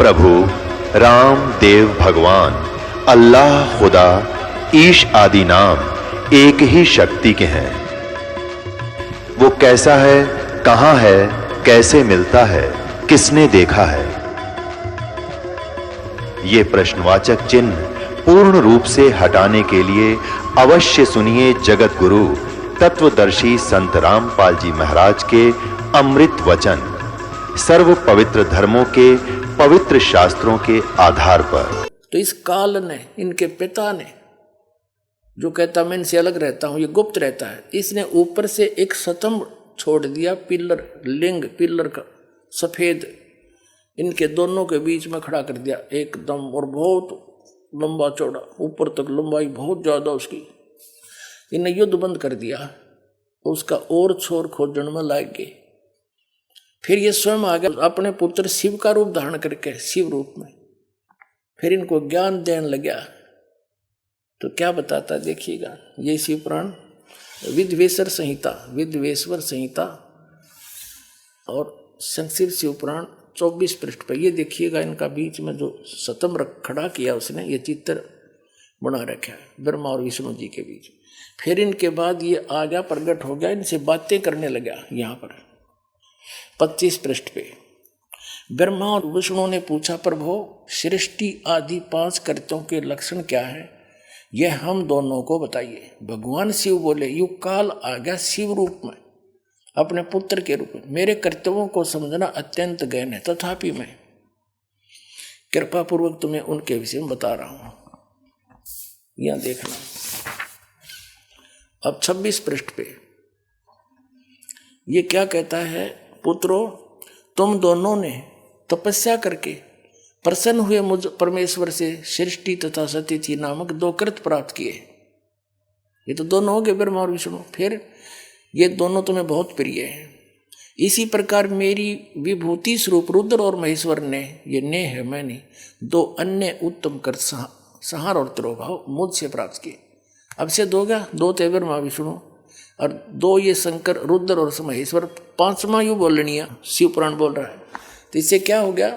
प्रभु राम देव भगवान अल्लाह खुदा ईश आदि नाम एक ही शक्ति के हैं। वो कैसा है, कहां है, कैसे मिलता है, किसने देखा है? ये प्रश्नवाचक चिन्ह पूर्ण रूप से हटाने के लिए अवश्य सुनिए जगत गुरु तत्वदर्शी संत रामपाल जी महाराज के अमृत वचन, सर्व पवित्र धर्मों के पवित्र शास्त्रों के आधार पर। तो इस काल ने, इनके पिता ने जो कहता मैं इनसे अलग रहता हूं, ये गुप्त रहता है, इसने ऊपर से एक स्तंभ छोड़ दिया, पिलर, लिंग पिलर का सफेद, इनके दोनों के बीच में खड़ा कर दिया एकदम, और बहुत लंबा चौड़ा, ऊपर तक लंबाई बहुत ज्यादा उसकी। इन्हें युद्ध बंद कर दिया, उसका और छोर खोजने में लग गए। फिर ये स्वयं आ गया अपने पुत्र शिव का रूप धारण करके, शिव रूप में, फिर इनको ज्ञान देने लगा। तो क्या बताता देखिएगा, ये शिव पुराण विद्वेश्वर संहिता, विद्वेश्वर संहिता और संक्षिप्त शिव पुराण 24 पृष्ठ पर ये देखिएगा, इनका बीच में जो स्तंभ खड़ा किया उसने, ये चित्र बना रखा है ब्रह्मा और विष्णु जी के बीच। फिर इनके बाद ये आ गया, प्रकट हो गया, इनसे बातें करने लगा। यहाँ पर 25 पृष्ठ पे ब्रह्मा और विष्णु ने पूछा, प्रभु सृष्टि आदि 5 कृत्यों के लक्षण क्या है, यह हम दोनों को बताइए। भगवान शिव बोले, युग काल आ गया शिव रूप में, अपने पुत्र के रूप में, मेरे कर्तव्यों को समझना अत्यंत गहन है, तथापि मैं कृपा पूर्वक तुम्हें उनके विषय में बता रहा हूं। यहां देखना, अब 26 पृष्ठ पे ये क्या कहता है, पुत्रो तुम दोनों ने तपस्या करके प्रसन्न हुए मुझ परमेश्वर से सृष्टि तथा सतिथि नामक 2 कृत प्राप्त किए। ये तो दोनों हो गए, ब्रह्मा और विष्णु। फिर ये दोनों तुम्हें बहुत प्रिय हैं। इसी प्रकार मेरी विभूति स्वरूप रुद्र और महेश्वर ने, ये ने है मैंने, 2 अन्य उत्तम कर संहार और तिरोभाव मुझसे प्राप्त किए। अब से 2 गया, 2 थे ब्रह्मा विष्णु और 2 ये शंकर रुद्र और महेश्वर, 5वां यू बोलनिया शिव पुराण बोल रहा है। तो इससे क्या हो गया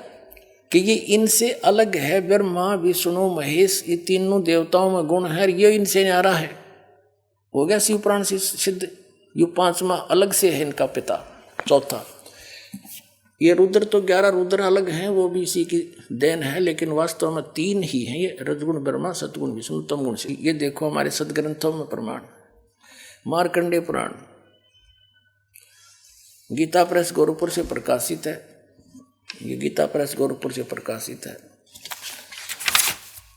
कि ये इनसे अलग है, ब्रह्मा विष्णु महेश, ये तीनों देवताओं में गुण है, ये इनसे न्यारा है। हो गया शिव पुराण से सिद्ध। यू 5वां अलग से है इनका पिता, 4था। ये रुद्र तो 11 रुद्र अलग हैं, वो भी इसी की देन है, लेकिन वास्तव में 3 ही हैं ये, रजगुण ब्रह्मा, सतगुण विष्णु, तमगुण शिव। ये देखो हमारे सदग्रंथों में प्रमाण। मार्कंडेय पुराण गीता प्रेस गोरखपुर से प्रकाशित है, ये गीता प्रेस गोरखपुर से प्रकाशित है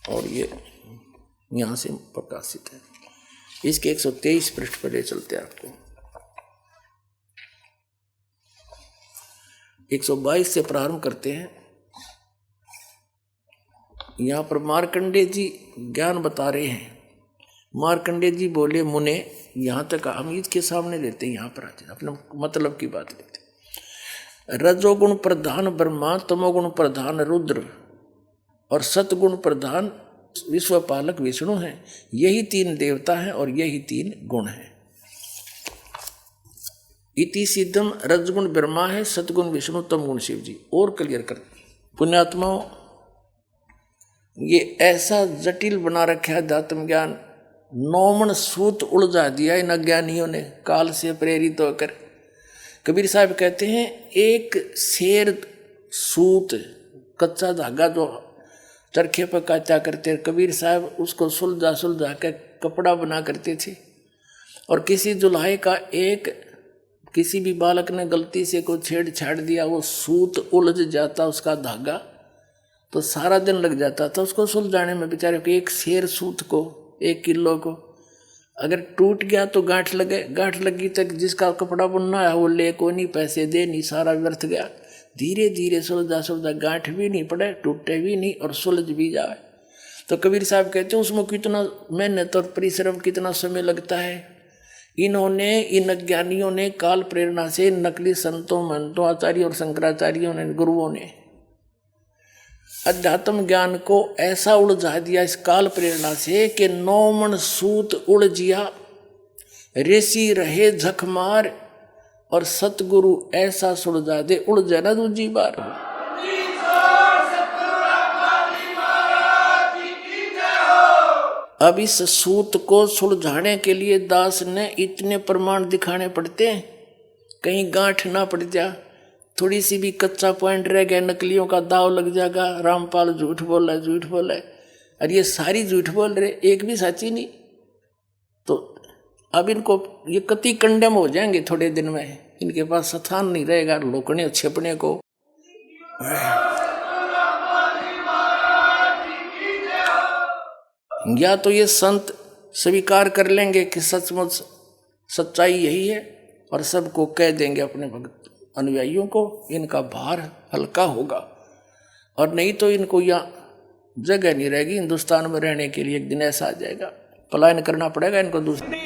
और ये यहाँ से प्रकाशित है। इसके 123 पृष्ठ पर ले चलते हैं आपको। 122 से प्रारंभ करते हैं। यहाँ पर मार्कंडेय जी ज्ञान बता रहे हैं। मार्कंडेय जी बोले, मुने, यहाँ तक हम इसके सामने लेते हैं, यहाँ पर आते अपने मतलब की बात लेते। रजोगुण प्रधान ब्रह्मा, तमोगुण प्रधान रुद्र और सतगुण प्रधान विश्वपालक विष्णु हैं। यही 3 देवता हैं और यही 3 गुण हैं। इति सिद्धम, रजगुण ब्रह्मा है, सतगुण विष्णु, तमगुण शिव जी। और क्लियर कर, पुण्यात्माओं, ये ऐसा जटिल बना रखा है अध्यात्म ज्ञान, 9 सूत उलझा दिया इन अज्ञानियों ने काल से प्रेरित होकर। कबीर साहब कहते हैं, एक शेर सूत, कच्चा धागा जो चरखे पर काटा करते, कबीर साहब उसको सुलझा सुलझा के कपड़ा बना करते थे। और किसी दुल्हे का एक, किसी भी बालक ने गलती से कोई छेड़छाड़ दिया, वो सूत उलझ जाता, उसका धागा, तो सारा दिन लग जाता था उसको सुलझाने में। बेचारे को एक शेर सूत को, 1 किलो को अगर टूट गया तो गांठ लगे, गांठ लगी तक जिसका कपड़ा बुनना है वो ले को नहीं, पैसे दे नहीं, सारा व्यर्थ गया। धीरे धीरे सुलझा सुलझा, गांठ भी नहीं पड़े, टूटे भी नहीं और सुलझ भी जाए। तो कबीर साहब कहते हैं उसमें कितना मेहनत और परिश्रम, कितना समय लगता है। इन्होंने, इन अज्ञानियों ने काल प्रेरणा से, नकली संतों महंतों आचार्यों और शंकराचार्यों ने, गुरुओं ने अध्यात्म ज्ञान को ऐसा उलझा दिया इस काल प्रेरणा से कि 9 सूत उलझिया, ऋषि रहे झकमार और सतगुरु ऐसा सुलझा दे, उलझे ना दूजी बार। अब इस सूत को सुलझाने के लिए दास ने इतने प्रमाण दिखाने पड़ते हैं, कहीं गांठ ना पड़ जा, थोड़ी सी भी कच्चा पॉइंट रह गया, नकलियों का दाव लग जाएगा, रामपाल झूठ बोला झूठ बोला, और ये सारी झूठ बोल रहे, एक भी सच्ची नहीं। तो अब इनको ये कति कंडेम हो जाएंगे थोड़े दिन में, इनके पास स्थान नहीं रहेगा लोकने छिपने को। या तो ये संत स्वीकार कर लेंगे कि सचमुच सच्चाई यही है और सबको कह देंगे अपने भक्त अनुयायियों को, इनका भार हल्का होगा, और नहीं तो इनको यहाँ जगह नहीं रहेगी हिंदुस्तान में रहने के लिए। एक दिन ऐसा आ जाएगा, पलायन करना पड़ेगा इनको दूसरे।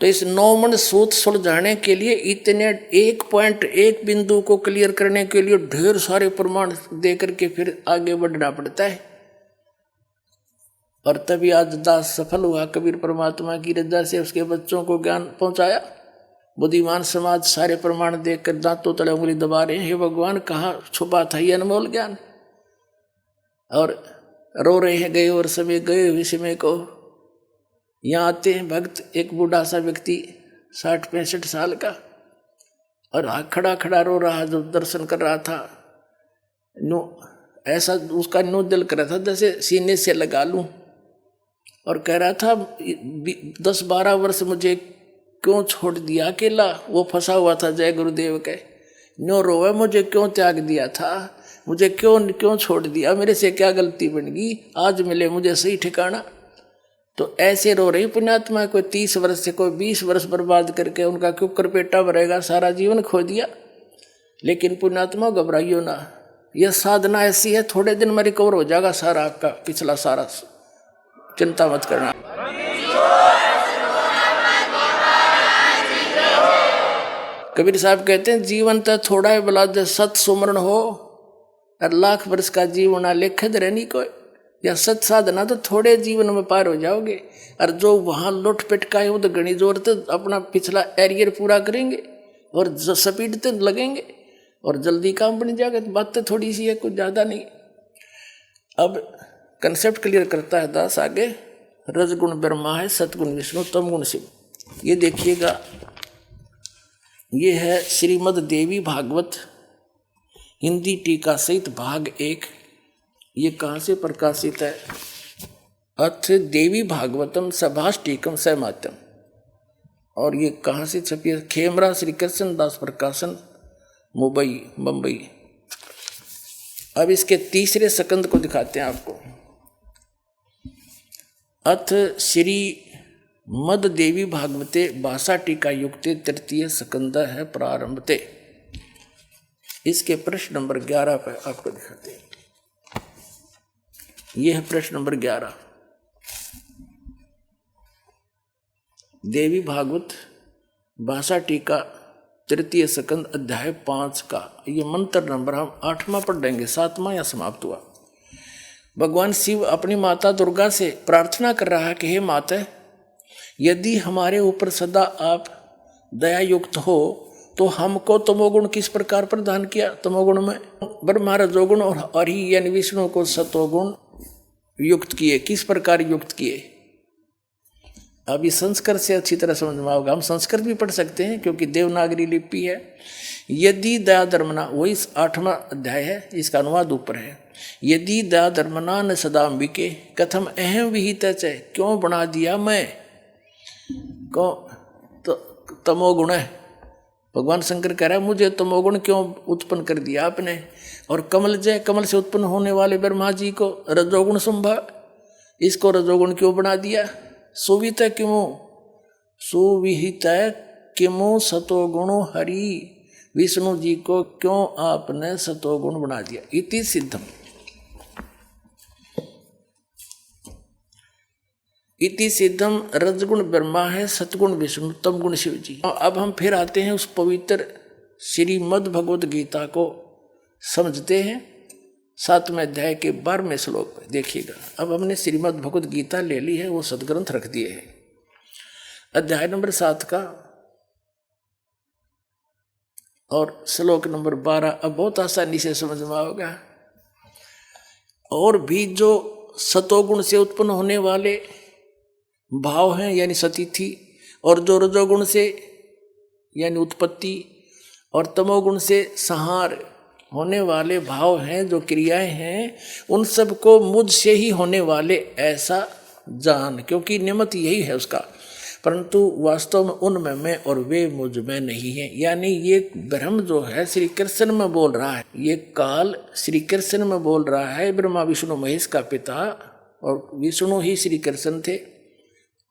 तो इस 9 मन सूत सुलझाने के लिए इतने एक पॉइंट एक बिंदु को क्लियर करने के लिए ढेर सारे प्रमाण दे करके फिर आगे बढ़ना पड़ता है। और तभी आज दास सफल हुआ, कबीर परमात्मा की रजा से उसके बच्चों को ज्ञान पहुंचाया। बुद्धिमान समाज सारे प्रमाण देखकर दांतों तले उंगली दबा रहे हैं, हे भगवान कहाँ छुपा था ये अनमोल ज्ञान, और रो रहे हैं गए और समय गए हुए समय को। यहाँ आते हैं भक्त, एक बूढ़ा सा व्यक्ति 60-65 साल का, और खड़ा खड़ा रो रहा, जो दर्शन कर रहा था, नो ऐसा उसका नो दिल कर रहा था जैसे सीने से लगा लूं, और कह रहा था 10-12 वर्ष मुझे क्यों छोड़ दिया अकेला, वो फंसा हुआ था जय गुरुदेव के। नो रोवे मुझे क्यों त्याग दिया था, मुझे क्यों छोड़ दिया, मेरे से क्या गलती बन गई, आज मिले मुझे सही ठिकाना। तो ऐसे रो रही पुण्यात्मा, कोई 30 वर्ष से कोई 20 वर्ष बर्बाद करके उनका क्यों करपेटा भरेगा, सारा जीवन खो दिया। लेकिन पुण्यात्मा घबराइयो ना, यह साधना ऐसी है, थोड़े दिन में रिकवर हो जाएगा सारा आपका पिछला सारा, चिंता मत करना। कबीर साहब कहते हैं जीवन तो थोड़ा है भला, सत सुमरण हो और लाख वर्ष का जीवन लेखद रहनी कोई, या सत साधना तो थोड़े जीवन में पार हो जाओगे। और जो वहाँ लुट पिटकाए वो तो घनी जोर तो अपना पिछला एरियर पूरा करेंगे और स्पीड तो लगेंगे और जल्दी काम बन जाएगा। तो बात तो थोड़ी सी है, कुछ ज़्यादा नहीं। अब कंसेप्ट क्लियर करता है दास आगे, रजगुण ब्रह्मा है, सतगुण विष्णु, तमगुण शिव। ये देखिएगा, ये है श्रीमद् देवी भागवत हिंदी टीका सहित भाग 1। ये कहाँ से प्रकाशित है? अथ देवी भागवतम सभाष टीकम सहमात्यम। और ये कहाँ से छपी है? खेमरा श्री कृष्ण दास प्रकाशन, मुंबई। अब इसके तीसरे सकंद को दिखाते हैं आपको। अथ श्री मद देवी भागवते भाषा टीका युक्ते तृतीय सकंद है प्रारंभते। इसके प्रश्न नंबर 11 पर आपको दिखाते हैं। यह है प्रश्न नंबर 11, देवी भागवत भाषा टीका तृतीय सकंद अध्याय 5 का ये मंत्र नंबर हम 8वां पढ़ देंगे, 7वां या समाप्त हुआ। भगवान शिव अपनी माता दुर्गा से प्रार्थना कर रहा है कि हे माता, यदि हमारे ऊपर सदा आप दया युक्त हो तो हमको तमोगुण किस प्रकार प्रदान किया? तमोगुण में ब्रह्मा रजोगुण और हरि यानी विष्णु को सतोगुण युक्त किए, किस प्रकार युक्त किए? अभी संस्कृत से अच्छी तरह समझ में आओगे। हम संस्कृत भी पढ़ सकते हैं क्योंकि देवनागरी लिपि है। यदि दया धर्मना, वही 8वां अध्याय है, इसका अनुवाद ऊपर है। यदि दया धर्मना न सदाम्बिके कथम अहम विहित, क्यों बना दिया मैं को तो तमोगुण है। भगवान शंकर कह रहा है मुझे तमोगुण क्यों उत्पन्न कर दिया आपने, और कमल से उत्पन्न होने वाले ब्रह्मा जी को रजोगुण संभव, इसको रजोगुण क्यों बना दिया? सुविहित किमु सतोगुण हरि, विष्णु जी को क्यों आपने सतोगुण बना दिया? इति सिद्धम। इति सिद्धम रजगुण ब्रह्मा है, सतगुण विष्णु, तमगुण शिव जी। अब हम फिर आते हैं उस पवित्र श्रीमद् भगवद गीता को समझते हैं। 7वें अध्याय के 12वें श्लोक में देखिएगा। अब हमने श्रीमद् भगवद गीता ले ली है, वो सदग्रंथ रख दिए हैं। अध्याय नंबर 7 का और श्लोक नंबर 12 अब बहुत आसानी से समझ में आओगा। और भी जो सतोगुण से उत्पन्न होने वाले भाव हैं यानी सतिथि, और जो रजोगुण से यानी उत्पत्ति, और तमोगुण से संहार होने वाले भाव हैं, जो क्रियाएं हैं, उन सब को मुझ से ही होने वाले ऐसा जान, क्योंकि निमित्त यही है उसका, परंतु वास्तव में उनमें मैं और वे मुझ में नहीं है। यानी ये ब्रह्म जो है श्री कृष्ण में बोल रहा है, ये काल श्री कृष्ण में बोल रहा है, ब्रह्मा विष्णु महेश का पिता, और विष्णु ही श्री कृष्ण थे,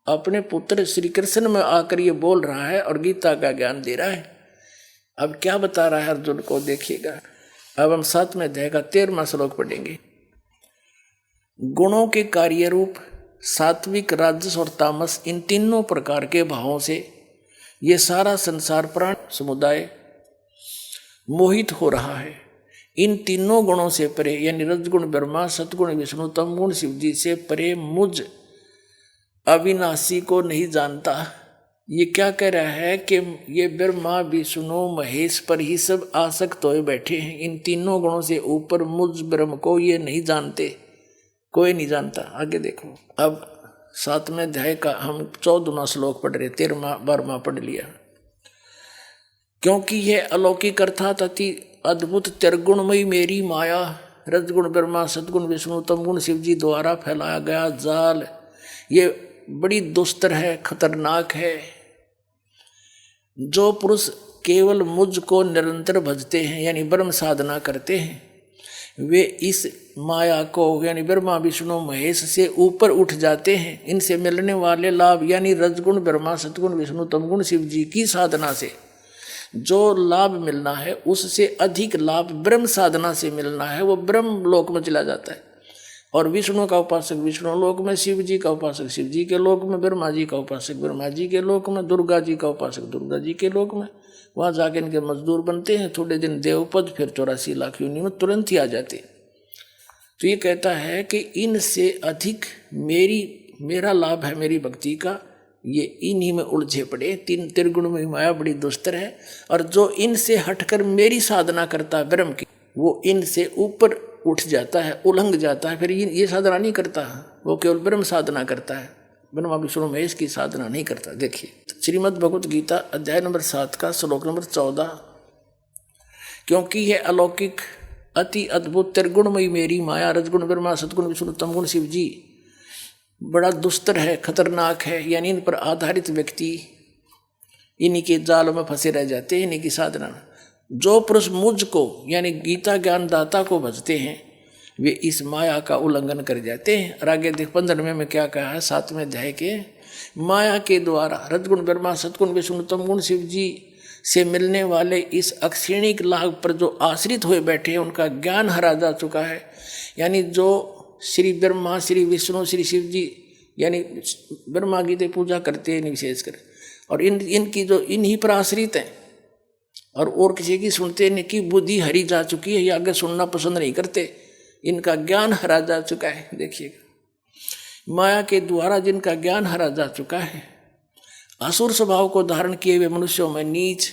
अपने पुत्र श्री कृष्ण में आकर ये बोल रहा है और गीता का ज्ञान दे रहा है। अब क्या बता रहा है अर्जुन को, देखिएगा। अब हम 7वें अध्याय का 13वां श्लोक पढ़ेंगे। गुणों के कार्य रूप सात्विक, राजस और तामस, इन तीनों प्रकार के भावों से ये सारा संसार प्राण समुदाय मोहित हो रहा है। इन तीनों गुणों से परे यानी रजगुण ब्रह्मा, सतगुण विष्णु, तमगुण शिव जी से परे मुझ अविनाशी को नहीं जानता। ये क्या कह रहा है कि ये ब्रह्मा विष्णु महेश पर ही सब आसक्त होए बैठे हैं, इन तीनों गुणों से ऊपर मुझ ब्रह्म को ये नहीं जानते, कोई नहीं जानता। आगे देखो, अब 7वें अध्याय का हम 14वां श्लोक पढ़ रहे, 13वां 12वां पढ़ लिया। क्योंकि यह अलौकिक अर्थात अति अद्भुत त्रिगुणमयी मेरी माया, रजगुण ब्रह्मा, सतगुण विष्णु, तमगुण शिव जी द्वारा फैलाया गया जाल, ये बड़ी दुस्तर है, खतरनाक है। जो पुरुष केवल मुझ को निरंतर भजते हैं यानी ब्रह्म साधना करते हैं, वे इस माया को यानी ब्रह्मा विष्णु महेश से ऊपर उठ जाते हैं। इनसे मिलने वाले लाभ यानी रजगुण ब्रह्मा, सतगुण विष्णु, तमगुण शिव जी की साधना से जो लाभ मिलना है, उससे अधिक लाभ ब्रह्म साधना से मिलना है, वो ब्रह्म लोक में चला जाता है। और विष्णु का उपासक विष्णु लोक में, शिव जी का उपासक शिव जी के लोक में, ब्रह्मा जी का उपासक ब्रह्मा जी के लोक में, दुर्गा जी का उपासक दुर्गा जी के लोक में, वहाँ जाके इनके मजदूर बनते हैं, थोड़े दिन देवपद, फिर 84 लाख योनि में तुरंत ही आ जाते। तो ये कहता है कि इनसे अधिक मेरा लाभ है मेरी भक्ति का, ये इन्हीं में उलझे पड़े। तीन त्रिगुण में माया बड़ी दुस्तर है, और जो इनसे हटकर मेरी साधना करता है ब्रह्म की, वो इनसे ऊपर उठ जाता है, उलंघ जाता है, फिर ये साधना नहीं करता, वो केवल ब्रह्म साधना करता है, ब्रह्मा विष्णु महेश की साधना नहीं करता। देखिए श्रीमद् भगवत गीता अध्याय नंबर 7 का श्लोक नंबर 14। क्योंकि यह अलौकिक अति अद्भुत त्रिगुणमयी मेरी माया, रजगुण ब्रह्मा, सतगुण विष्णु, तमगुण शिव जी बड़ा दुस्तर है, खतरनाक है, यानी इन पर आधारित व्यक्ति इन्हीं के जाल में फंसे रह जाते हैं, इन्हीं की साधना। जो पुरुष मुझ को यानी गीता ज्ञान दाता को भजते हैं, वे इस माया का उल्लंघन कर जाते हैं। और आगे देख 15वें में क्या कहा है, 7वें अध्याय के, माया के द्वारा रजगुण ब्रह्मा, सतगुण विष्णु, तमगुण शिव जी से मिलने वाले इस अक्षीणिक लाभ पर जो आश्रित हुए बैठे हैं, उनका ज्ञान हरा जा चुका है। यानी जो श्री ब्रह्मा, श्री विष्णु, श्री शिव जी यानी ब्रह्मा गीते पूजा करते हैं विशेषकर, और इनकी जो इन्हीं पर आश्रित हैं और किसी की सुनते, इनकी बुद्धि हरी जा चुकी है, ये आगे सुनना पसंद नहीं करते, इनका ज्ञान हरा जा चुका है। देखिएगा, माया के द्वारा जिनका ज्ञान हरा जा चुका है, असुर स्वभाव को धारण किए हुए मनुष्यों में नीच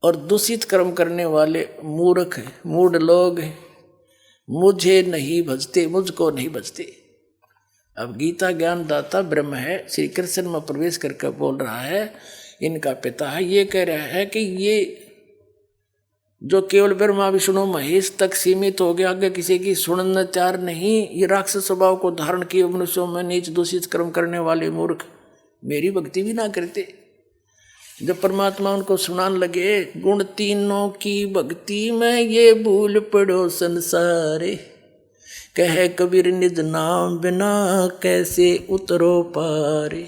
और दूषित कर्म करने वाले मूर्ख मूढ़ लोग मुझे नहीं भजते, मुझको नहीं भजते। अब गीता ज्ञान दाता ब्रह्म है, श्री कृष्ण में प्रवेश करके बोल रहा है, इनका पिता है, ये कह रहा है कि ये जो केवल ब्रह्मा विष्णु महेश तक सीमित हो गया, आगे किसी की सुनने तैयार नहीं, ये राक्षस स्वभाव को धारण किए मनुष्यों में नीच दूषित कर्म करने वाले मूर्ख मेरी भक्ति भी ना करते। जब परमात्मा उनको सुनाने लगे, गुण तीनों की भक्ति में ये भूल पड़ो संसारे, कहे कबीर निज नाम बिना कैसे उतरो पारे,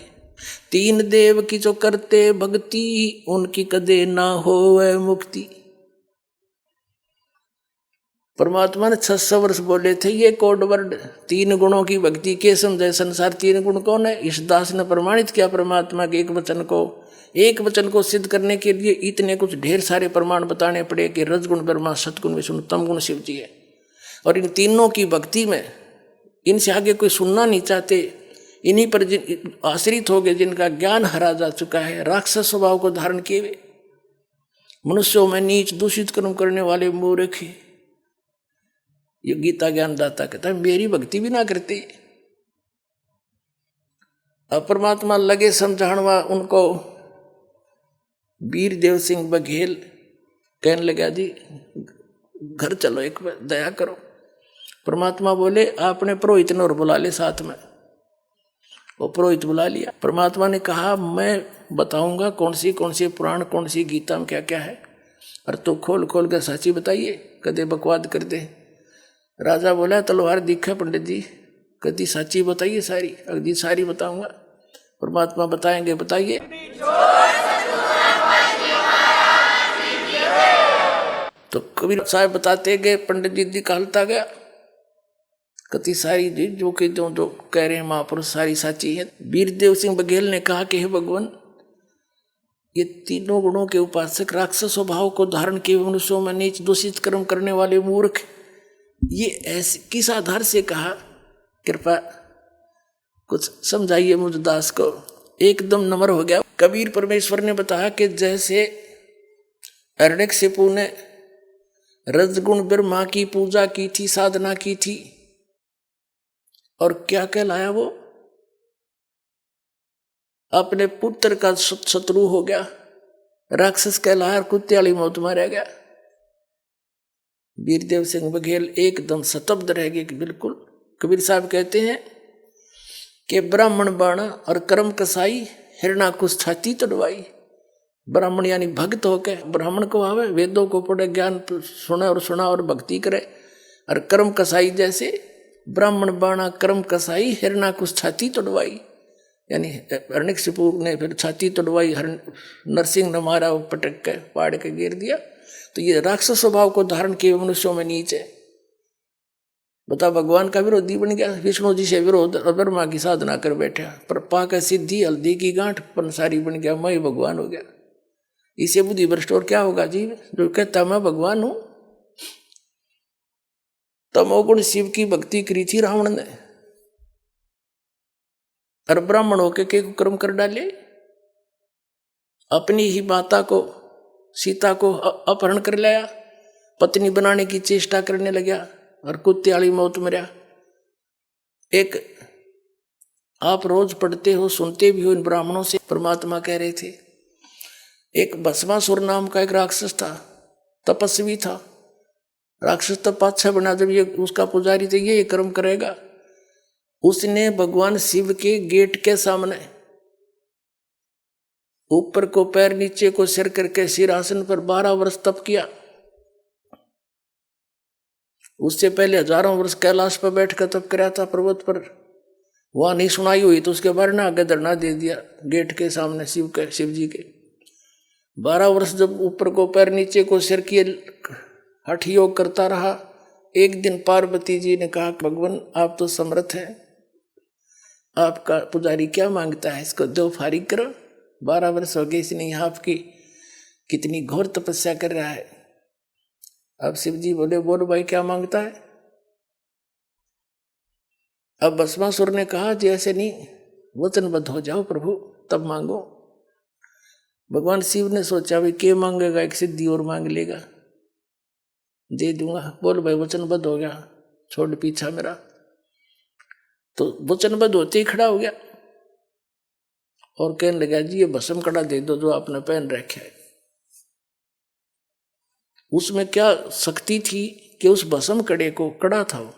तीन देव की जो करते भक्ति, उनकी कदे ना होवे मुक्ति। परमात्मा ने 600 वर्ष बोले थे ये कोड वर्ड, तीन गुणों की भक्ति के समझे संसार। तीन गुण कौन है? इस दास ने प्रमाणित किया परमात्मा के एक वचन को सिद्ध करने के लिए इतने कुछ ढेर सारे प्रमाण बताने पड़े कि रजगुण ब्रह्मा, सतगुण विष्णु, तमगुण शिव जी है। और इन तीनों की भक्ति में इनसे आगे कोई सुनना नहीं चाहते, इन्हीं पर आश्रित हो गए, जिनका ज्ञान हरा जा चुका है, राक्षस स्वभाव को धारण किए हुए मनुष्यों में नीच दूषित कर्म करने वाले मूर्ख ये गीता ज्ञानदाता कहता है मेरी भक्ति भी ना करती। अब परमात्मा लगे समझाणवा उनको। वीरदेव सिंह बघेल कहने लगा जी घर चलो एक बार दया करो। परमात्मा बोले आपने पुरोहित ने और बुला ले साथ में। वो पुरोहित बुला लिया। परमात्मा ने कहा मैं बताऊंगा कौन सी पुराण कौन सी गीता में क्या क्या है, और तो खोल खोल कर साची बताइए, कदे बकवाद कर दे। राजा बोला तलवार दिखा पंडित जी, कदी साची बताइए सारी। अगदी सारी बताऊंगा। परमात्मा बताएंगे बताइए। तो कबीर साहब बताते गए, पंडित जी कहलता गया कति सारी जी जो कि जो कह रहे हैं महापुरुष सारी साची है। वीरदेव सिंह बघेल ने कहा कि हे भगवान, ये तीनों गुणों के उपासक, राक्षस स्वभाव को धारण किए मनुष्यों में नीच दूषित कर्म करने वाले मूर्ख, ये ऐसे किस आधार से कहा? कृपा कुछ समझाइए मुझ दास को। एकदम नम्र हो गया। कबीर परमेश्वर ने बताया कि जैसे हिरण्यकशिपु ने रजगुण ब्रह्मा की पूजा की थी, साधना की थी, और क्या कहलाया वो? अपने पुत्र का शत्रु हो गया, राक्षस कहलाया, कुत्ते वाली मौत मारा गया। वीरदेव सिंह बघेल एकदम स्तब्ध रह गए कि बिल्कुल। कबीर साहब कहते हैं कि ब्राह्मण बाणा और कर्म कसाई हिरणाकुश छाती तड़वाई। ब्राह्मण यानी भक्त होके ब्राह्मण को आवे, वेदों को पढ़े, ज्ञान सुना और भक्ति करे। और कर्म कसाई जैसे ब्राह्मण बाणा कर्म कसाई हिरणाकुश छाती तड़वाई, यानी हिरण्यकशिपु ने फिर छाती तड़वाई, नरसिंह ने मारा, वो पटक के पाड़ के गिर दिया। तो ये राक्षस स्वभाव को धारण किए मनुष्यों में नीच है। बता भगवान का विरोधी बन गया, विष्णु जी से विरोध, ब्रह्मा की साधना कर बैठा, पर पाकर सिद्धि हल्दी की गांठ पंसारी बन गया, मैं भगवान हो गया। इसे बुद्धि भ्रष्ट और क्या होगा जी, जो कहता मैं भगवान हूं। तमोगुण शिव की भक्ति करी थी रावण ने, और ब्राह्मण होके के कर्म कर डाले। अपनी ही माता को, सीता को अपहरण कर लिया, पत्नी बनाने की चेष्टा करने लगा, और कुत्ते वाली मौत मरा। एक आप रोज पढ़ते हो, सुनते भी हो इन ब्राह्मणों से, परमात्मा कह रहे थे एक भस्मासुर नाम का एक राक्षस था, तपस्वी था। राक्षस तब अच्छा बना, जब ये उसका पुजारी थे, ये कर्म करेगा। उसने भगवान शिव के गेट के सामने ऊपर को पैर नीचे को सिर करके सिरासन पर 12 वर्ष तप किया। उससे पहले हजारों वर्ष कैलाश पर बैठकर तप कराया था पर्वत पर। वहां नहीं सुनाई हुई तो उसके बारे में आगे धरना दे दिया गेट के सामने शिव जी के। 12 वर्ष जब ऊपर को पैर नीचे को सिर किए हठ योग करता रहा। एक दिन पार्वती जी ने कहा भगवान आप तो समर्थ हैं, आपका पुजारी क्या मांगता है, इसको दो फारिग करो। 12 वर्ष हो गए इसने यहाँ आपकी कितनी घोर तपस्या कर रहा है। अब शिव जी बोले बोलो भाई क्या मांगता है। अब भस्मासुर ने कहा जी ऐसे नहीं, वचनबद्ध हो जाओ प्रभु तब मांगो। भगवान शिव ने सोचा भाई क्या मांगेगा, एक सिद्धि और मांग लेगा, दे दूंगा। बोल भाई वचनबद्ध हो गया, छोड़ पीछा मेरा। तो वचनबद्ध होते ही खड़ा हो गया और कहने लगा जी ये भस्म कड़ा दे दो जो आपने पहन रखा है। उसमें क्या शक्ति थी कि उस भस्म कड़े को, कड़ा था वो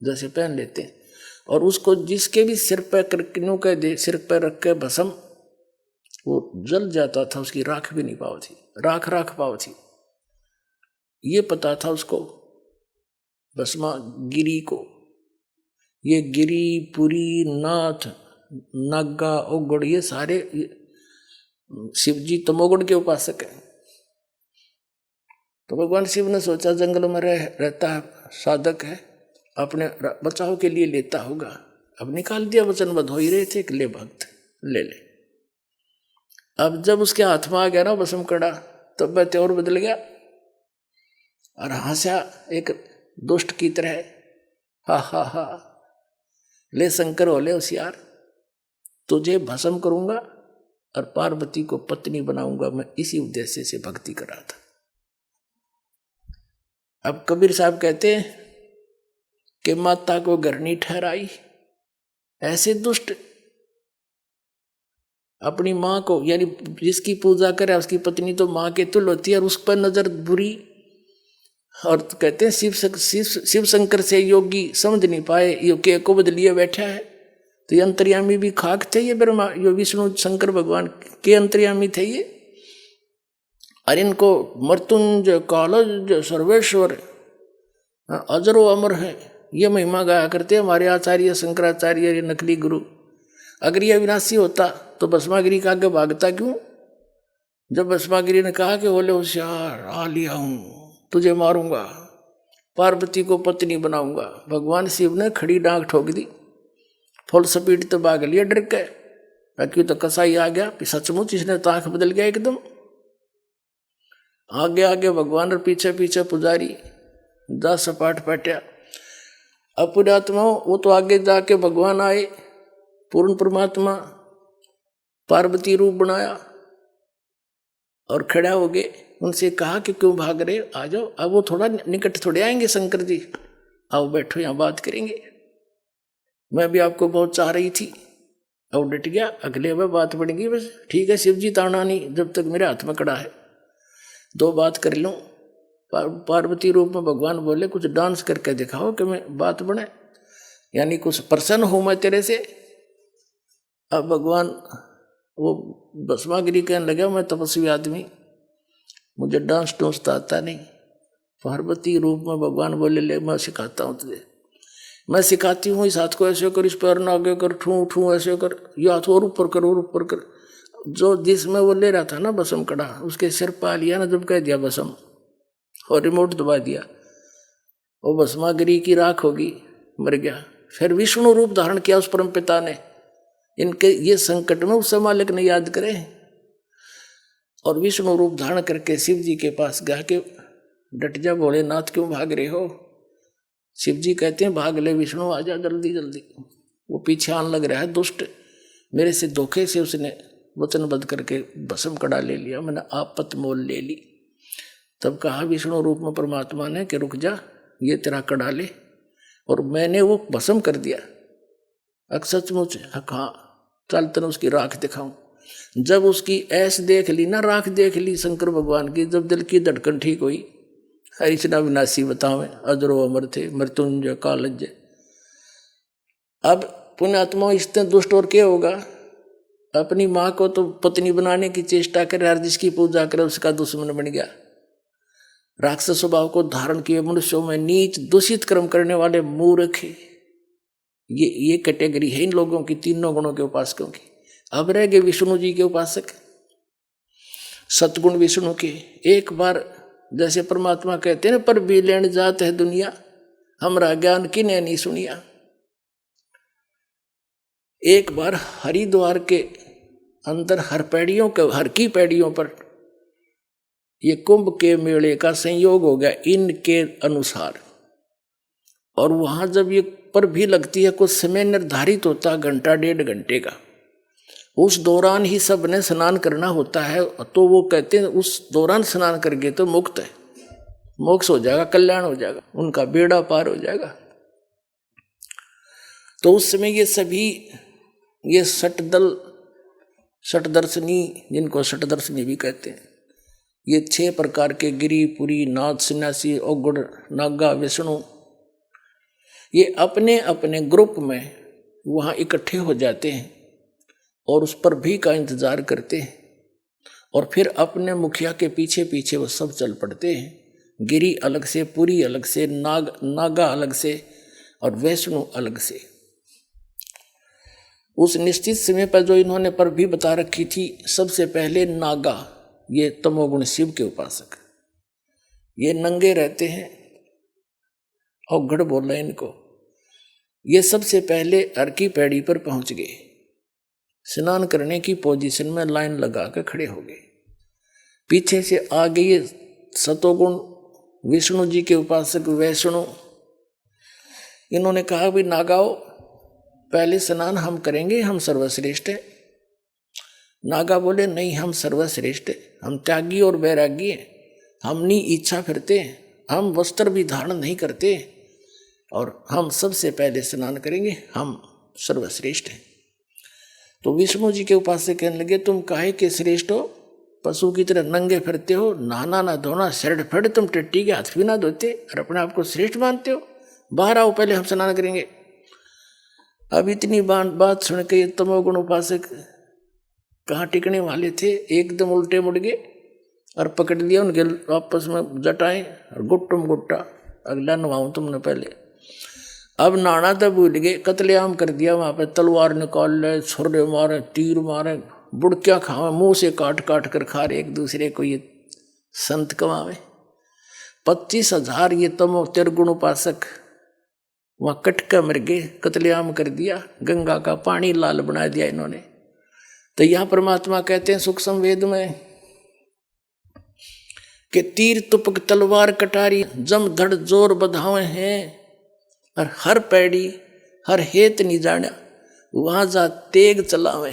जैसे पहन लेते हैं, और उसको जिसके भी सिर पर करकिनों के दे सिर पर रख के भस्म वो जल जाता था, उसकी राख भी नहीं पाव थी, राख पाव थी। ये पता था उसको भस्मा गिरी को। ये गिरी, पुरी, नाथ, नागा, ओगड़ ये सारे शिवजी तमोगुण के उपासक हैं। तो भगवान शिव ने सोचा जंगल में रहता है, साधक है, अपने बचाव के लिए लेता होगा। अब निकाल दिया, वचनबद्ध हो ही रहे थे कि ले भक्त ले ले। अब जब उसके हाथ में आ गया ना भस्म कड़ा, तब वह और बदल गया और हंसा एक दुष्ट की तरह, हा हा हा, ले शंकर हो ले होशियार, तुझे भस्म करूंगा और पार्वती को पत्नी बनाऊंगा। मैं इसी उद्देश्य से भक्ति कर रहा था। अब कबीर साहब कहते हैं कि माता को घर नहीं ठहराई। ऐसे दुष्ट अपनी माँ को, यानी जिसकी पूजा करे उसकी पत्नी तो माँ के तुल्य होती है, और उस पर नजर बुरी। और कहते हैं शिव शंकर से योगी समझ नहीं पाए, यो के को बदलिए बैठा है। तो ये अंतर्यामी भी खाक थे, ये ब्रह्मा यो विष्णु शंकर भगवान के अंतर्यामी थे ये। और इनको मृत्युंजय कालज सर्वेश्वर अजरो अमर है, ये महिमा गाया करते हमारे आचार्य शंकराचार्य, ये नकली गुरु। अगर ये अविनाशी होता तो भस्मागिरी का आगे भागता क्यों? जब भस्मागिरी ने कहा कि बोले होशियार आ लिया हूं, तुझे मारूंगा, पार्वती को पत्नी बनाऊंगा, भगवान शिव ने खड़ी डांग ठोक दी, फुल स्पीड तो भाग लिया डर के। क्यों तो कसाई आ गया, सचमुच इसने तो आंख बदल गया एकदम। आगे आगे भगवान और पीछे पीछे पुजारी, 10 सपाट पट्या। अब पुण्यात्मा वो तो आगे जाके भगवान आए, पूर्ण परमात्मा पार्वती रूप बनाया और खड़ा हो गए। उनसे कहा कि क्यों भाग रहे, आ जाओ। अब वो थोड़ा निकट थोड़े आएंगे शंकर जी, आओ बैठो यहाँ बात करेंगे, मैं भी आपको बहुत चाह रही थी। अब डट गया, अगले में बात बढ़ेगी बस। ठीक है शिव जी, ताना नहीं, जब तक मेरे हाथ में कड़ा है, 2 बात कर लूँ। पार्वती रूप में भगवान बोले कुछ डांस करके दिखाओ कि मैं बात बने, यानी कुछ प्रसन्न हूँ मैं तेरे से। अब भगवान वो भस्मागिरी कहने लगा, मैं तपस्वी आदमी, मुझे डांस डोंस तो आता नहीं। पार्वती रूप में भगवान बोले ले मैं सिखाता हूँ तुझे, मैं सिखाती हूँ। इस हाथ को ऐसे कर, इस पैर न आगे कर, ठू ठू ऐसे कर, ये हाथ और ऊपर कर और ऊपर कर। जो जिसमें वो ले रहा था ना बसम कड़ा, उसके सिर पा लिया ना, जब कह दिया बसम और रिमोट दबा दिया, वो भस्मागिरी की राख होगी, मर गया। फिर विष्णु रूप धारण किया उस परम पिता ने। इनके ये संकट में उस मालिक ने याद करे, और विष्णु रूप धारण करके शिव जी के पास गया कि डट जा भोलेनाथ, क्यों भाग रहे हो? शिव जी कहते हैं भाग ले विष्णु, आ जा जल्दी जल्दी। वो पीछे आने लग रहा है दुष्ट, मेरे से धोखे से उसने वचनबद्ध करके भस्म कड़ा ले लिया, मैंने आपत मोल ले ली। तब कहा विष्णु रूप में परमात्मा ने कि रुक जा, ये तेरा कड़ा ले, और मैंने वो भस्म कर दिया। सचमुच हाँ, चल तने उसकी राख दिखाऊं। जब उसकी ऐस देख ली ना, राख देख ली शंकर भगवान की, जब दिल की धड़कन ठीक हुई, हरिचना विनाशी बतावे अजरो अमर थे मृत्युंजय कालज। अब पुण्यात्मा इतने दुष्ट और क्या होगा? अपनी माँ को तो पत्नी बनाने की चेष्टा करे और जिसकी पूजा करे उसका दुश्मन बन गया। राक्षस स्वभाव को धारण किए मनुष्यों में नीच दूषित कर्म करने वाले मूर्ख, ये कैटेगरी है इन लोगों की, तीनों गुणों के उपासकों की। अब रह गए विष्णु जी के उपासक, सतगुण विष्णु के। एक बार जैसे परमात्मा कहते हैं पर भी लेन जात है दुनिया, हमरा ज्ञान किने नहीं सुनिया। एक बार हरिद्वार के अंदर हर की पैड़ियों पर ये कुंभ के मेले का संयोग हो गया इनके अनुसार, और वहां जब ये पर भी लगती है, कुछ समय निर्धारित होता, घंटा 1.5 घंटे का, उस दौरान ही सब ने स्नान करना होता है। तो वो कहते हैं उस दौरान स्नान करके तो मुक्त है, मोक्ष हो जाएगा, कल्याण हो जाएगा, उनका बेड़ा पार हो जाएगा। तो उस समय ये सभी ये षटदर्शनी, जिनको षटदर्शनी भी कहते हैं, ये 6 प्रकार के गिरी पुरी नाथ सन्यासी औगुड़ नागा विष्णु, ये अपने अपने ग्रुप में वहाँ इकट्ठे हो जाते हैं और उस पर भी का इंतजार करते हैं, और फिर अपने मुखिया के पीछे पीछे वो सब चल पड़ते हैं। गिरी अलग से, पुरी अलग से, नागा अलग से और वैष्णु अलग से। उस निश्चित समय पर जो इन्होंने पर भी बता रखी थी, सबसे पहले नागा, ये तमोगुण शिव के उपासक, ये नंगे रहते हैं, औगड़ बोल रहे इनको। ये सबसे पहले हर की पैड़ी पर पहुंच गए, स्नान करने की पोजीशन में लाइन लगा कर खड़े हो गए। पीछे से आ गए सतोगुण विष्णु जी के उपासक वैष्णु। इन्होंने कहा भी नागाओ, पहले स्नान हम करेंगे, हम सर्वश्रेष्ठ हैं। नागा बोले नहीं, हम सर्वश्रेष्ठ हैं, हम त्यागी और वैरागी हैं, हम नहीं इच्छा फिरते हैं, हम वस्त्र भी धारण नहीं करते, और हम सबसे पहले स्नान करेंगे, हम सर्वश्रेष्ठ हैं। तो विष्णु जी के उपासक कहने लगे, तुम काहे के श्रेष्ठ हो? पशु की तरह नंगे फिरते हो, नहाना ना धोना, शर्ट फट, तुम टट्टी के हाथ भी ना धोते और अपने आप को श्रेष्ठ मानते हो। बाहर आओ, पहले हम स्नान करेंगे। अब इतनी बात सुन के ये तमोगुण उपासक कहाँ टिकने वाले थे, एकदम उल्टे मुड़ गए और पकड़ लिया उनके आपस में जटाएं और गुट्टुम गुट्टा, अगला नवाऊं तुमने पहले। अब नाना तो भूल गए, कत्लेआम कर दिया वहां पे, तलवार निकाल ले, छुरे मारे, तीर मारे, बुड़कियां खावे, मुंह से काट काट कर खा रहे एक दूसरे को ये संत कमावे। 25,000 ये तमो तिरगुण उपासक वहां कटका मर गए, कत्लेआम कर दिया, गंगा का पानी लाल बना दिया इन्होंने। तो यहां परमात्मा कहते हैं सूक्ष्म वेद में कि तीर तुपक तलवार कटारी जम धड़ जोर बधावे हैं, और हर पैड़ी हर हेत नहीं जाना, वहां जा तेग चलावे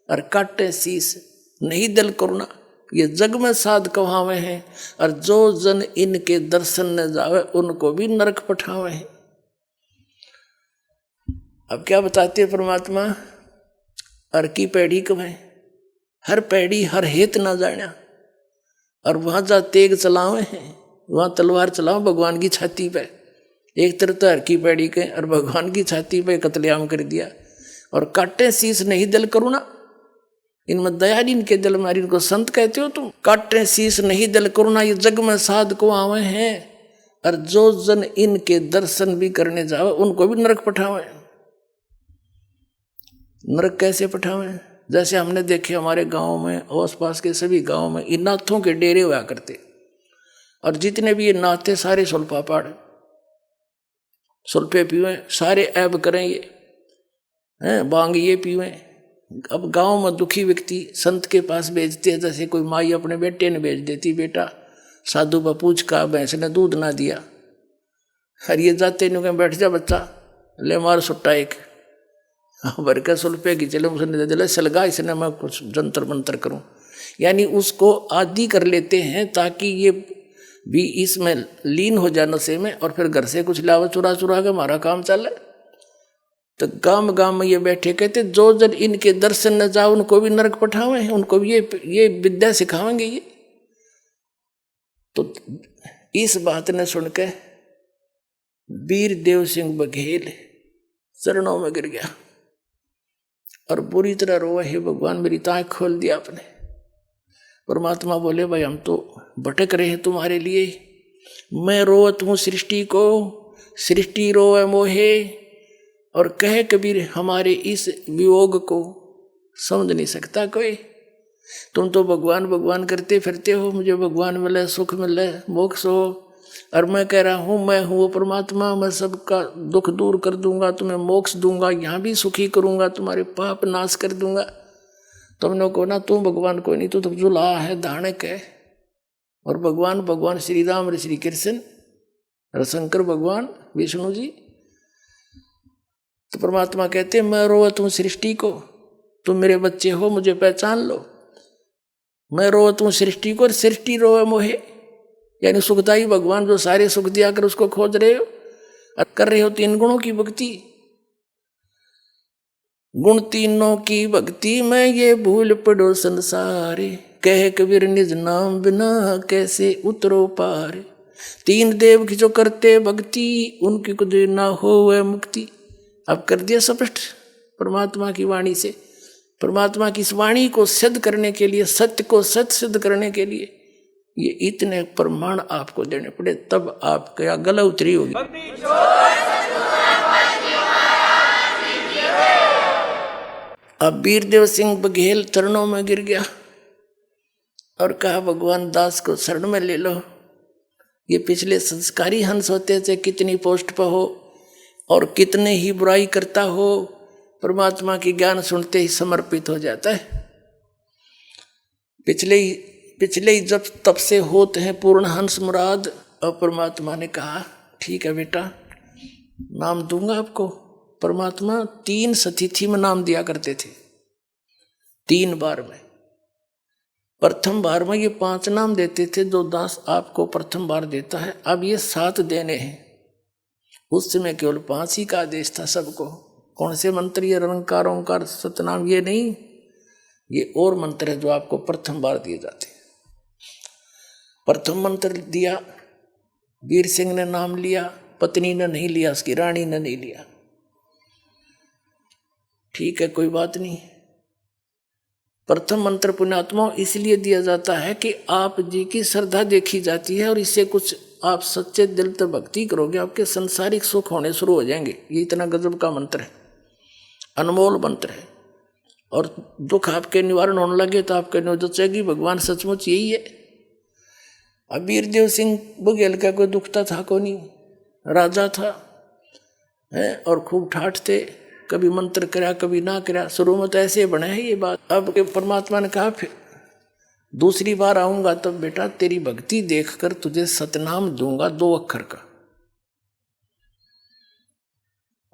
और काटे शीस नहीं दल करुणा, ये जग में साध कहावे हैं, और जो जन इनके दर्शन न जावे उनको भी नरक पठावे हैं। अब क्या बताते हैं परमात्मा, हर की पैड़ी कमाए, हर पैड़ी हर हेत ना जाना, और वहां जा तेग चलावे हैं, वहां तलवार चलाओ भगवान की छाती पे। एक तरफ तो हर की पैड़ी के और भगवान की छाती पे कत्लेआम कर दिया, और काटे शीस नहीं दल करुणा, इनमें दया नहीं इनके दिल में, इनको संत कहते हो तुम। काटे शीस नहीं दल करुणा, ये जग में साध को आवे हैं, और जो जन इनके दर्शन भी करने जावे उनको भी नरक पठावे। नरक कैसे पठावे? जैसे हमने देखे हमारे गांव में, आस पास के सभी गांव में इन नाथों के डेरे हुआ करते, और जितने भी ये नाथ थे सारे सुल्फा पाड़, सुल्फे पीवे, सारे ऐब करें ये हैं, बांग ये पीवे। अब गांव में दुखी व्यक्ति संत के पास भेजते हैं, जैसे कोई माई अपने बेटे ने भेज देती, बेटा साधु बा पूछ का भैंस ने दूध ना दिया, हर ये जाते नु बैठ जा बच्चा, ले मार सुट्टा एक भर के सुल्फे की, चले उसने दे दिला, सलगा इसने मैं कुछ जंतर मंतर करूं। यानी उसको आदि कर लेते हैं ताकि ये भी इसमें लीन हो जाए नशे में, और फिर घर से कुछ लावा चुरा चुरा के हमारा काम चले। तो गांव गांव में ये बैठे कहते, जो जन इनके दर्शन न जाओ उनको भी नरक पठावे, उनको भी ये विद्या सिखाएंगे ये। तो इस बात ने सुन के वीर देव सिंह बघेल चरणों में गिर गया और बुरी तरह रोए, हे भगवान मेरी ताँख खोल दिया आपने। परमात्मा बोले, भाई हम तो भटक रहे हैं तुम्हारे लिए, मैं रोवत हूँ सृष्टि को, सृष्टि रोए मोहे, और कहे कबीर हमारे इस वियोग को समझ नहीं सकता कोई। तुम तो भगवान भगवान करते फिरते हो, मुझे भगवान मिले, सुख मिले, मोक्ष हो, और मैं कह रहा हूँ मैं हूँ परमात्मा, मैं सबका दुख दूर कर दूंगा, तुम्हें मोक्ष दूंगा, यहाँ भी सुखी करूंगा, तुम्हारे पाप नाश कर दूंगा। तुमने को ना तू भगवान कोई नहीं, तू तो जुला है, दानक है। और भगवान भगवान श्री राम और श्री कृष्ण और शंकर भगवान विष्णु जी। तो परमात्मा कहते मैं रोवत हूँ सृष्टि को, तुम मेरे बच्चे हो, मुझे पहचान लो। मैं रोवत हूँ सृष्टि को और सृष्टि रोवे मोहे, यानी सुखदाई भगवान जो सारे सुख दिया कर उसको खोज रहे हो और कर रहे हो 3 गुणों की भक्ति। गुण 3 की भक्ति में ये भूल पड़ो संसारे, कह कबीर निज नाम बिना कैसे उतरो पार। 3 देव की जो करते भक्ति, उनकी कुछ ना हो वह मुक्ति। अब कर दिया स्पष्ट परमात्मा की वाणी से। परमात्मा की इस वाणी को सिद्ध करने के लिए, सत्य को सत्य सिद्ध करने के लिए ये इतने प्रमाण आपको देने पड़े, तब आपका गला उतरी होगी। अब वीरदेव सिंह बघेल चरणों में गिर गया और कहा भगवान दास को शरण में ले लो। ये पिछले संस्कारी हंस होते थे, कितनी पोस्ट पर हो और कितने ही बुराई करता हो, परमात्मा की ज्ञान सुनते ही समर्पित हो जाता है। पिछले ही जब तब से होते हैं पूर्ण हंस मुराद। और परमात्मा ने कहा ठीक है बेटा, नाम दूंगा आपको। परमात्मा 3 सतिथि में नाम दिया करते थे, 3 बार में। प्रथम बार में ये 5 नाम देते थे, जो दास आपको प्रथम बार देता है। अब ये 7 देने हैं। उस समय केवल 5 ही का आदेश था सबको। कौन से मंत्र? ये निरंकार ओंकार सतनाम, ये नहीं, ये और मंत्र है जो आपको प्रथम बार दिए जाते। प्रथम मंत्र दिया, वीर सिंह ने नाम लिया, पत्नी ने नहीं लिया, उसकी रानी ने नहीं लिया। ठीक है, कोई बात नहीं। प्रथम मंत्र पुण्यात्मा इसलिए दिया जाता है कि आप जी की श्रद्धा देखी जाती है, और इससे कुछ आप सच्चे दिल से भक्ति करोगे, आपके संसारिक सुख होने शुरू हो जाएंगे। ये इतना गजब का मंत्र है, अनमोल मंत्र है। और दुख आपके निवारण होने लगे तो आपके नोचेगी भगवान सचमुच यही है। अब वीरदेव सिंह बघेल का कोई दुखता था को नहीं, राजा था है, और खूब ठाठ थे, कभी मंत्र करा कभी ना करा। शुरू में तो ऐसे बने है ये बात। अब परमात्मा ने कहा फिर दूसरी बार आऊंगा तब बेटा तेरी भक्ति देखकर तुझे सतनाम दूंगा 2 अक्षर का।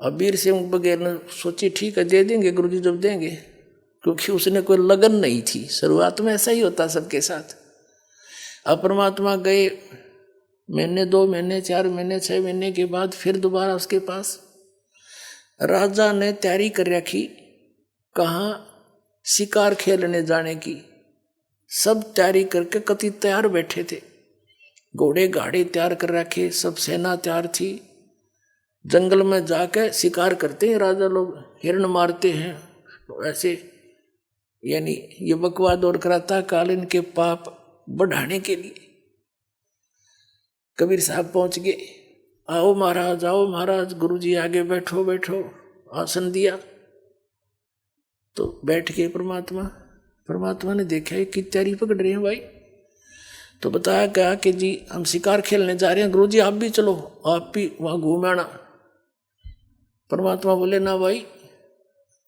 अब वीर सिंह बघेल ने सोची ठीक है दे देंगे गुरुजी जब देंगे, क्योंकि उसने कोई लगन नहीं थी। शुरुआत में ऐसा ही होता सबके साथ। अब परमात्मा गए, महीने 2 महीने 4 महीने 6 महीने के बाद फिर दोबारा उसके पास। राजा ने तैयारी कर रखी, कहाँ शिकार खेलने जाने की। सब तैयारी करके कति तैयार बैठे थे, घोड़े गाड़े तैयार कर रखे, सब सेना तैयार थी। जंगल में जाकर शिकार करते हैं राजा लोग, हिरण मारते हैं ऐसे, यानी ये बकवाद और कराता काल इनके पाप बढ़ाने के लिए। कबीर साहब पहुंच गए, आओ महाराज आओ महाराज, गुरुजी आगे बैठो बैठो, आसन दिया तो बैठ गए। परमात्मा ने देखा कि तैयारी पकड़ रहे हैं भाई, तो बताया क्या कि जी हम शिकार खेलने जा रहे हैं, गुरुजी आप भी चलो, आप भी वहां घूम आना। परमात्मा बोले ना भाई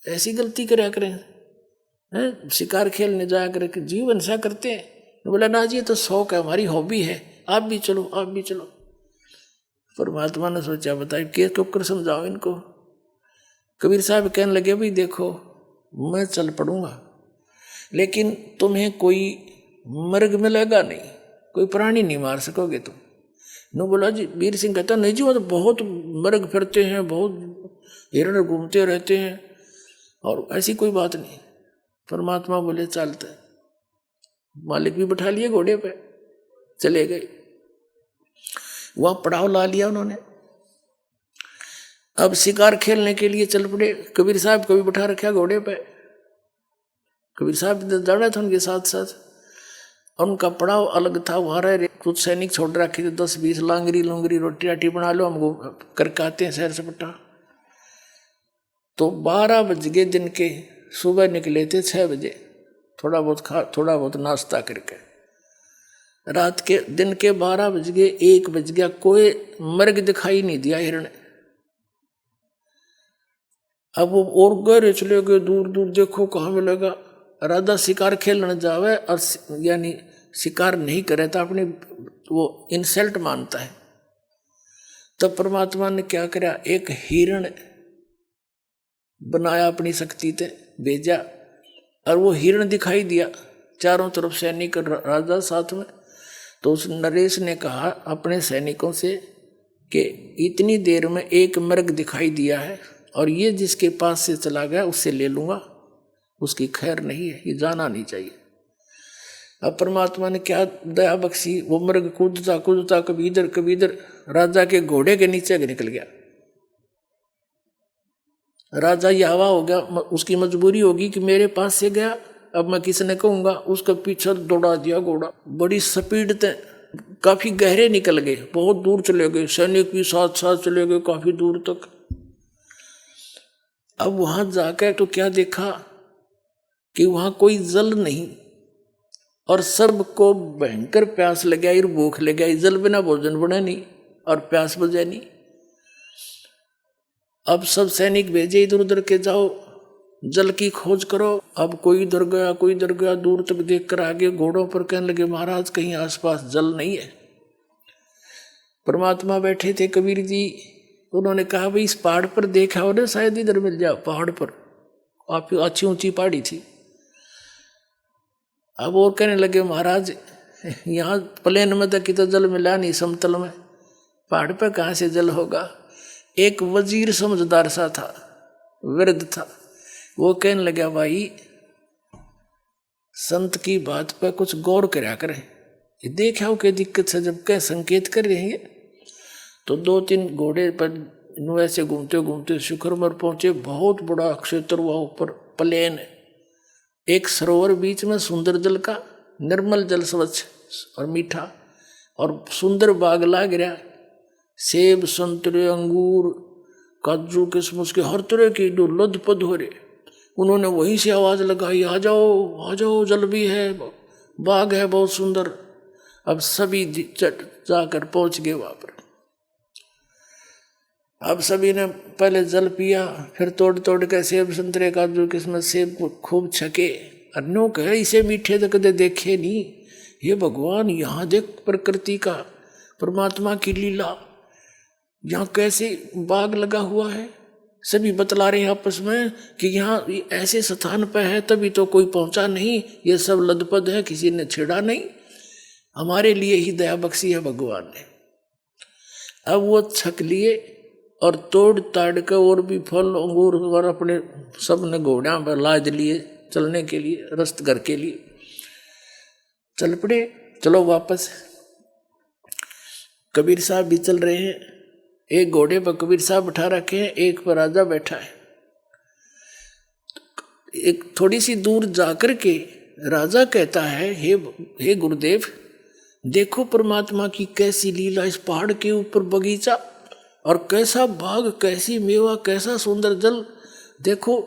ऐसी गलती कराया करें हैं, शिकार खेलने जाया करें, जीवन सा करते हैं। बोला ना जी ये तो शौक है, हमारी हॉबी है, आप भी चलो आप भी चलो। परमात्मा ने सोचा बताए के कर समझाओ इनको। कबीर साहब कहने लगे भाई देखो मैं चल पड़ूंगा, लेकिन तुम्हें कोई मर्ग मिलेगा नहीं, कोई प्राणी नहीं मार सकोगे तुम। नो बोला जी, वीर सिंह कहता नहीं जी वो तो बहुत मर्ग फिरते हैं, बहुत हिरण घूमते रहते हैं, और ऐसी कोई बात नहीं। परमात्मा बोले चलते, मालिक भी बैठा लिए घोड़े पे, चले गए। वहां पड़ाव ला लिया उन्होंने। अब शिकार खेलने के लिए चल पड़े। कबीर साहब को भी बैठा रखा घोड़े पे, कबीर साहब जाना था उनके साथ साथ, और उनका पड़ाव अलग था। वहां रहे कुछ सैनिक छोड़ रखे थे, 10-20 लांगरी लुंगरी रोटी राटी बना लो, हम करके आते हैं शहर से पट्टा। तो 12 बज गए दिन के, सुबह निकले थे 6 बजे, थोड़ा बहुत नाश्ता करके। रात के दिन के 12 बज गए, 1 बज गया, कोई मर्ग दिखाई नहीं दिया हिरण। अब वो और गहरे चले गए, दूर दूर देखो कहाँ मिलेगा। राजा शिकार खेलने जावे और यानी शिकार नहीं करे तो अपनी वो इंसल्ट मानता है। तब परमात्मा ने क्या करा, एक हिरण बनाया, अपनी शक्ति से भेजा, और वो हिरण दिखाई दिया चारों तरफ सैनिक राजा साथ में। तो उस नरेश ने कहा अपने सैनिकों से कि इतनी देर में एक मृग दिखाई दिया है, और ये जिसके पास से चला गया उससे ले लूंगा, उसकी खैर नहीं है, ये जाना नहीं चाहिए। अब परमात्मा ने क्या दया बख्शी, वो मृग कूदता कूदता कभी इधर राजा के घोड़े के नीचे निकल गया। राजा ये हवा हो गया, उसकी मजबूरी होगी कि मेरे पास से गया, अब मैं किसने कहूंगा, उसका पीछे दौड़ा दिया घोड़ा बड़ी स्पीड से। काफी गहरे निकल गए, बहुत दूर चले गए, सैनिक भी साथ साथ चले गए काफी दूर तक। अब वहां जाकर तो क्या देखा कि वहां कोई जल नहीं, और सबको भयंकर प्यास लग गया, भूख लग गई, जल बिना भोजन बना नहीं और प्यास बुझे नहीं। अब सब सैनिक भेजे इधर उधर के, जाओ जल की खोज करो। अब कोई इधर गया कोई इधर गया, दूर तक देख कर आगे घोड़ों पर कहने लगे महाराज कहीं आसपास जल नहीं है। परमात्मा बैठे थे कबीर जी, उन्होंने कहा भाई इस पहाड़ पर देखा हो ना, शायद इधर मिल जाओ। पहाड़ पर काफी अच्छी ऊंची पहाड़ी थी। अब और कहने लगे महाराज यहाँ प्लेन में तो कितना जल मिला नहीं, समतल में, पहाड़ पर कहाँ से जल होगा। एक वजीर समझदार सा था, वृद्ध था, वो कहने लगा भाई संत की बात पर कुछ गौर करया करें, देखा हो क्या दिक्कत है, जब कह संकेत कर रहे हैं। तो 2-3 घोड़े पर ऐसे घूमते घूमते शिखर पर पहुंचे। बहुत बड़ा क्षेत्र हुआ, ऊपर प्लेन, एक सरोवर बीच में, सुंदर जल का, निर्मल जल, स्वच्छ और मीठा, और सुंदर बाग लाग रहा, सेब संतरे अंगूर काजू किशमिश के हर तरह की जो लदपद हो रहे। उन्होंने वहीं से आवाज लगाई, आ जाओ, जल भी है, बाग है बहुत सुंदर। अब सभी जाकर पहुंच गए वहां पर। अब सभी ने पहले जल पिया, फिर तोड़ तोड़ के सेब संतरे काजू किशमिश सेब को खूब छके। अन्यों कहे इसे मीठे तो कदे देखे नहीं, ये भगवान यहाँ देख प्रकृति का, परमात्मा की लीला, यहाँ कैसे बाग लगा हुआ है। सभी बतला रहे हैं आपस में कि यहाँ ऐसे स्थान पर है, तभी तो कोई पहुंचा नहीं, ये सब लदपद है, किसी ने छेड़ा नहीं, हमारे लिए ही दया बख्शी है भगवान ने। अब वो छक लिए और तोड़ ताड़ के और भी फल अंगूर और अपने सब ने घोड़ियां पर लाद लिए चलने के लिए, रस्त घर के लिए चल पड़े। चलो वापस। कबीर साहब भी चल रहे हैं, एक घोड़े पर कबीर साहब बैठा रखे हैं, एक पर राजा बैठा है। एक थोड़ी सी दूर जाकर के राजा कहता है, हे गुरुदेव, देखो परमात्मा की कैसी लीला, इस पहाड़ के ऊपर बगीचा और कैसा बाग, कैसी मेवा, कैसा सुंदर जल। देखो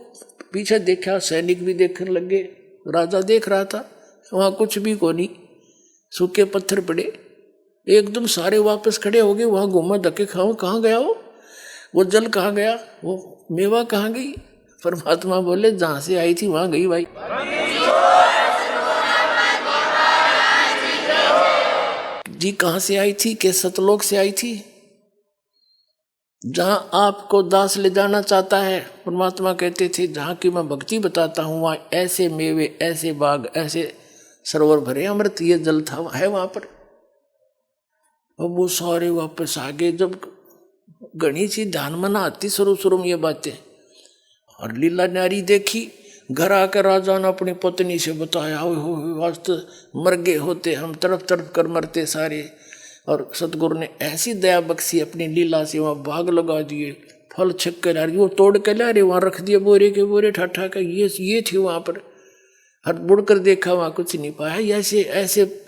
पीछे देखा, सैनिक भी देखने लगे, राजा देख रहा था, वहाँ कुछ भी को नहीं, सूखे पत्थर पड़े। एकदम सारे वापस खड़े हो गए, वहाँ घूमा धक्के खाओ, कहाँ गया वो जल कहाँ गया, वो मेवा कहाँ गई। परमात्मा बोले जहाँ से आई थी वहाँ गई भाई। जी कहाँ से आई थी, के सतलोक से आई थी, जहां आपको दास ले जाना चाहता है। परमात्मा कहते थे जहां की मैं भक्ति बताता हूं वहां ऐसे मेवे, ऐसे बाग, ऐसे सरोवर भरे, अमृत ये जल था है वहां पर। अब वो सारे वापस आ गए। जब घनी सी ध्यान में ना आती शुरू में ये बातें, और लीला नारी देखी, घर आकर राजा ने अपनी पत्नी से बताया, हो वास्तव मर गए होते हम, तड़प तड़प कर मरते सारे। और सतगुरु ने ऐसी दया बख्शी अपनी लीला से, वहाँ बाग लगा दिए, फल छक कर आ रही, वो तोड़ के ला रहे, वहाँ रख दिए बोरे के बोरे ठा कर, ये थी वहाँ पर। हर बुड़ कर देखा, वहाँ कुछ नहीं पाया। ऐसे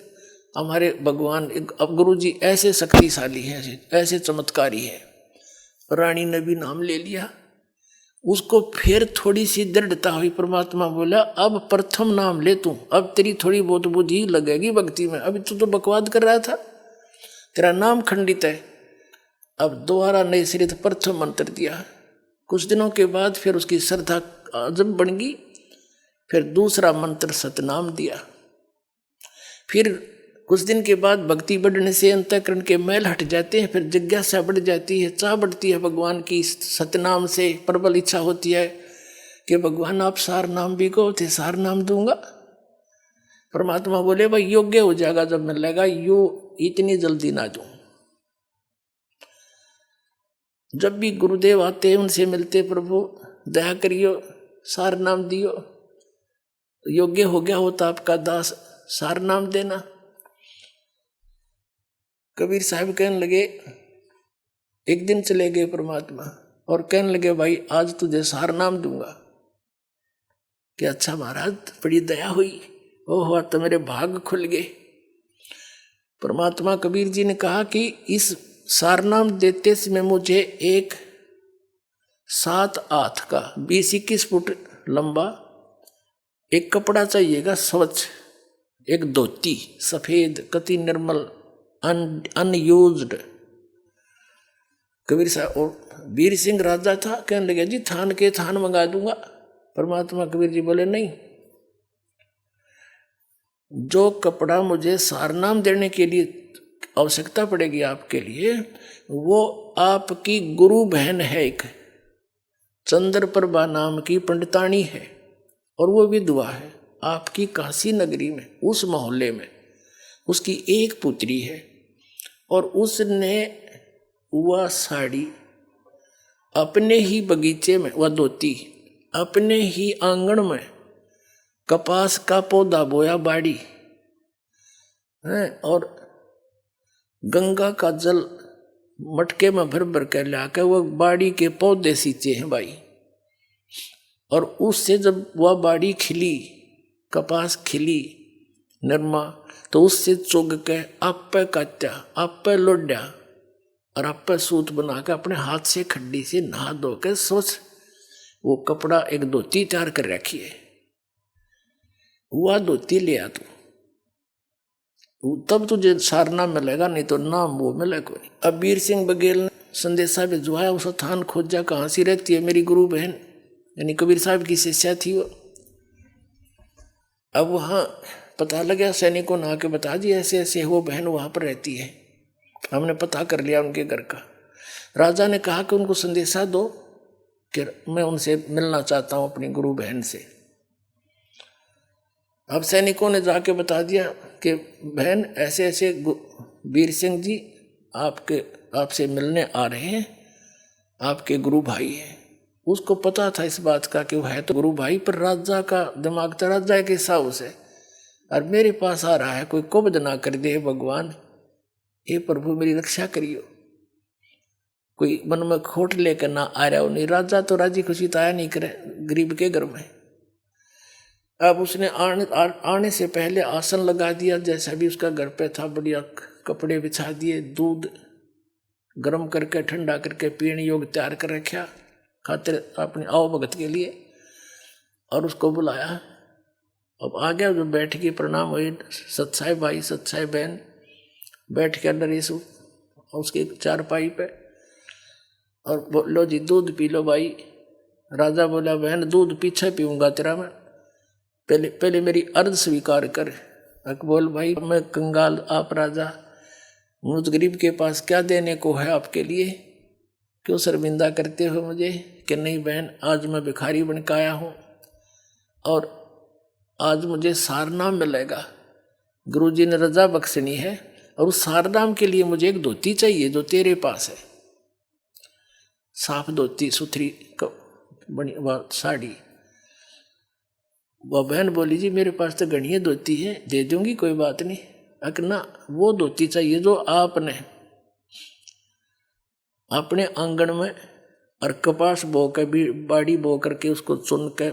हमारे भगवान, अब गुरु जी ऐसे शक्तिशाली हैं, ऐसे चमत्कारी है। रानी ने भी नाम ले लिया, उसको फिर थोड़ी सी दृढ़ता हुई। परमात्मा बोला अब प्रथम नाम ले तू, अब तेरी थोड़ी बहुत बुद्धि लगेगी भक्ति में, अभी तू तो बकवाद कर रहा था, तेरा नाम खंडित है। अब दोबारा नए सिरे से प्रथम मंत्र दिया। कुछ दिनों के बाद फिर उसकी श्रद्धा आजम बन गई। फिर दूसरा मंत्र सतनाम दिया। फिर कुछ दिन के बाद भक्ति बढ़ने से अंतःकरण के मैल हट जाते हैं, फिर जिज्ञासा बढ़ जाती है, चाह बढ़ती है भगवान की। सतनाम से प्रबल इच्छा होती है कि भगवान आप सार नाम भी को थे, सार नाम दूंगा। परमात्मा बोले भाई योग्य हो जाएगा जब मिलेगा, यो इतनी जल्दी ना दूं। जब भी गुरुदेव आते हैं उनसे मिलते, प्रभु दया करियो, सार नाम दियो, योग्य हो गया होता आपका दास, सार नाम देना। कबीर साहब कहने लगे, एक दिन चले गए परमात्मा और कहने लगे भाई आज तुझे सार नाम दूंगा। कि अच्छा महाराज बड़ी दया हुई, ओह तो मेरे भाग खुल गए। परमात्मा कबीर जी ने कहा कि इस सारनाम देते समय मुझे एक 7 हाथ का 20-21 फुट लंबा एक कपड़ा चाहिएगा स्वच्छ, एक धोती सफेद कति निर्मल अनयूज्ड। कबीर साहब और वीर सिंह राजा था, कहने लगे जी थान के थान मंगा दूंगा। परमात्मा कबीर जी बोले नहीं, जो कपड़ा मुझे सारनाम देने के लिए आवश्यकता पड़ेगी आपके लिए, वो आपकी गुरु बहन है, एक चंद्रप्रभा नाम की पंडितानी है, और वो विधवा है आपकी काशी नगरी में, उस मोहल्ले में उसकी एक पुत्री है, और उसने वह साड़ी अपने ही बगीचे में वह धोती, अपने ही आंगन में कपास का पौधा बोया बाड़ी है, और गंगा का जल मटके में भर भर कर लाकर वो बाड़ी के पौधे सींचे हैं भाई। और उससे जब वह बाड़ी खिली, कपास खिली, नरमा, तो उससे चुग के आप पे काटा, आप पे लोड्या और आप पे सूत बना के अपने हाथ से खड्डी से नहा धो के सोच वो कपड़ा एक धोती तैयार कर रखी है। वह धोती ले आ तू, तब तुझे सारना मिलेगा, नहीं तो नाम वो मिलेगा कोई। अब वीर सिंह बघेल ने संदेशा भिजवाया, उस थान खोजा कहाँ सी रहती है मेरी गुरु बहन, यानी कबीर साहब की शिष्या थी वो। अब वहाँ पता लगा, सैनिकों ने आके बता दिया ऐसे ऐसे वो बहन वहाँ पर रहती है। हमने पता कर लिया उनके घर का। राजा ने कहा कि उनको संदेशा दो कि मैं उनसे मिलना चाहता हूँ अपनी गुरु बहन से। अब सैनिकों ने जाके बता दिया कि बहन ऐसे ऐसे वीर सिंह जी आपसे मिलने आ रहे हैं, आपके गुरु भाई हैं। उसको पता था इस बात का कि वो है तो गुरु भाई, पर राजा का दिमाग तो राजा के हिसाब से, और मेरे पास आ रहा है, कोई कुबद ना कर दे भगवान, हे प्रभु मेरी रक्षा करियो, कोई मन में खोट लेकर ना आ रहा हो। नहीं, राजा तो राजी खुशी तो आया नहीं करे गरीब के घर में। अब उसने आने से पहले आसन लगा दिया, जैसा भी उसका घर पे था, बढ़िया कपड़े बिछा दिए, दूध गर्म करके ठंडा करके पीने योग्य तैयार कर रखा खातिर अपने आओ भगत के लिए, और उसको बुलाया। अब आ गया, जो बैठ के प्रणाम हुए, सत्साई भाई सत्साई बहन बैठ के नरेश उसके चारपाई पे, और बोलो जी दूध पी लो भाई। राजा बोला बहन दूध पीछे पीऊंगा तेरा मैं, पहले मेरी अर्ज स्वीकार कर। बोल भाई मैं कंगाल, आप राजा, मुझ गरीब के पास क्या देने को है आपके लिए, क्यों शर्मिंदा करते हो मुझे। कि नहीं बहन, आज मैं भिखारी बन के आया हूँ और आज मुझे सारनाम मिलेगा, गुरुजी ने रजा बख्शनी है, और उस सारनाम के लिए मुझे एक धोती चाहिए जो तेरे पास है, साफ धोती सुथरी बनी वह साड़ी। वह बहन बोली जी मेरे पास तो गणिये धोती है, दे दूंगी कोई बात नहीं, अकना वो धोती चाहिए जो आपने अपने आंगन में और कपास बो कर भी बाड़ी बो करके उसको चुन के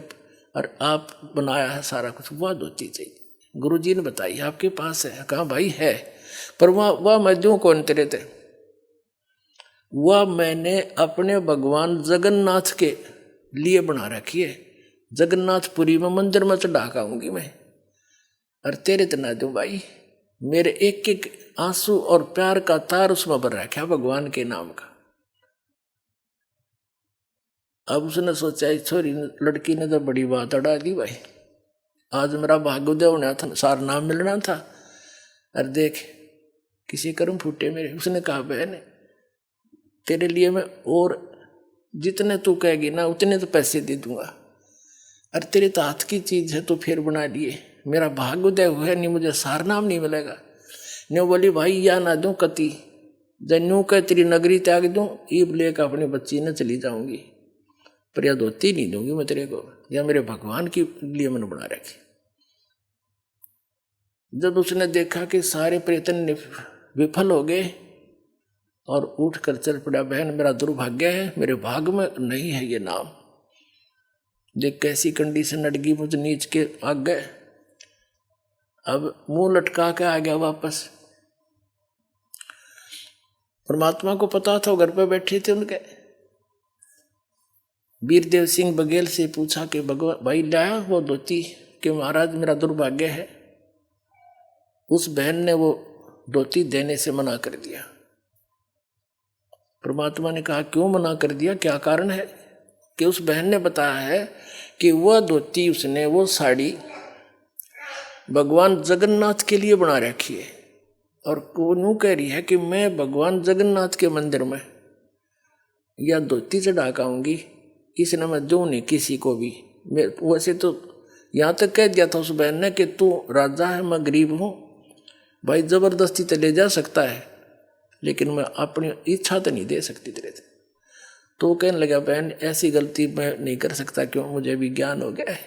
और आप बनाया है सारा कुछ, वह धोती चाहिए। गुरुजी ने बताई आपके पास है, कहा भाई है, पर वह मैं दूं कौन तेरे थे, वह मैंने अपने भगवान जगन्नाथ के लिए बना रखी है, जगन्नाथपुरी में मंदिर में चढ़ा आऊंगी मैं, और तेरे तना दूं भाई, मेरे एक एक आंसू और प्यार का तार उसमें भर रखा भगवान के नाम का। अब उसने सोचा छोरी लड़की ने तो बड़ी बात अड़ा दी भाई, आज मेरा भाग्योदय होना था, सार नाम मिलना था, और देख किसी कर्म फूटे मेरे। उसने कहा बहन तेरे लिए मैं और जितने तू कहेगी ना उतने तो पैसे दे दूंगा, और तेरे तो हाथ की चीज है तो फिर बना लिए, मेरा भाग्योदय हुआ नहीं, मुझे सार नाम नहीं मिलेगा। ने बोली भाई या ना दूं कति, जन्नू कह तेरी नगरी त्याग दूं, ईब लेकर अपनी बच्ची न चली जाऊंगी, पर यह धोती नहीं दूंगी मैं तेरे को, या मेरे भगवान के लिए मैंने बना रखी। जब उसने देखा कि सारे प्रयत्न विफल हो गए और उठ कर चल पड़ा, बहन मेरा दुर्भाग्य है, मेरे भाग में नहीं है ये नाम। देख कैसी कंडीशन अड़गी मुझ नीच के आ गए, अब मुंह लटका के आ गया वापस। परमात्मा को पता था, घर पे बैठे थे उनके। वीरदेव सिंह बघेल से पूछा कि भगवान भाई लाया वो धोती, कि महाराज मेरा दुर्भाग्य है। उस बहन ने वो धोती देने से मना कर दिया। परमात्मा ने कहा क्यों मना कर दिया, क्या कारण है? कि उस बहन ने बताया है कि वह धोती उसने वो साड़ी भगवान जगन्नाथ के लिए बना रखी है, और वो यूं कह रही है कि मैं भगवान जगन्नाथ के मंदिर में या धोती चढ़ा के आऊंगी, इसने मैं दूं नहीं किसी को भी। वैसे तो यहाँ तक कह दिया था उस बहन ने कि तू राजा है, मैं गरीब हूँ भाई, जबरदस्ती तो ले जा सकता है, लेकिन मैं अपनी इच्छा तो नहीं दे सकती तेरे से। तो कहने लगा बहन ऐसी गलती मैं नहीं कर सकता, क्यों, मुझे भी ज्ञान हो गया है,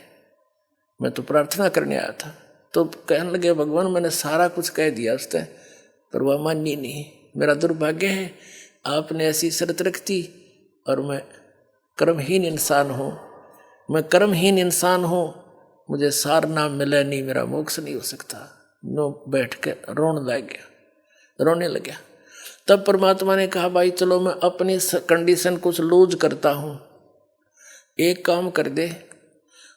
मैं तो प्रार्थना करने आया था। तो कहने लगे भगवान मैंने सारा कुछ कह दिया उसने, पर वह मानी नहीं। मेरा दुर्भाग्य है आपने ऐसी शर्त रख दी और मैं कर्महीन इंसान हूँ, मैं कर्महीन इंसान हूँ, मुझे सार नाम मिला नहीं, मेरा मोक्ष नहीं हो सकता। नो बैठ के रोने लगा। तब परमात्मा ने कहा भाई चलो मैं अपनी कंडीशन कुछ लूज करता हूँ, एक काम कर दे,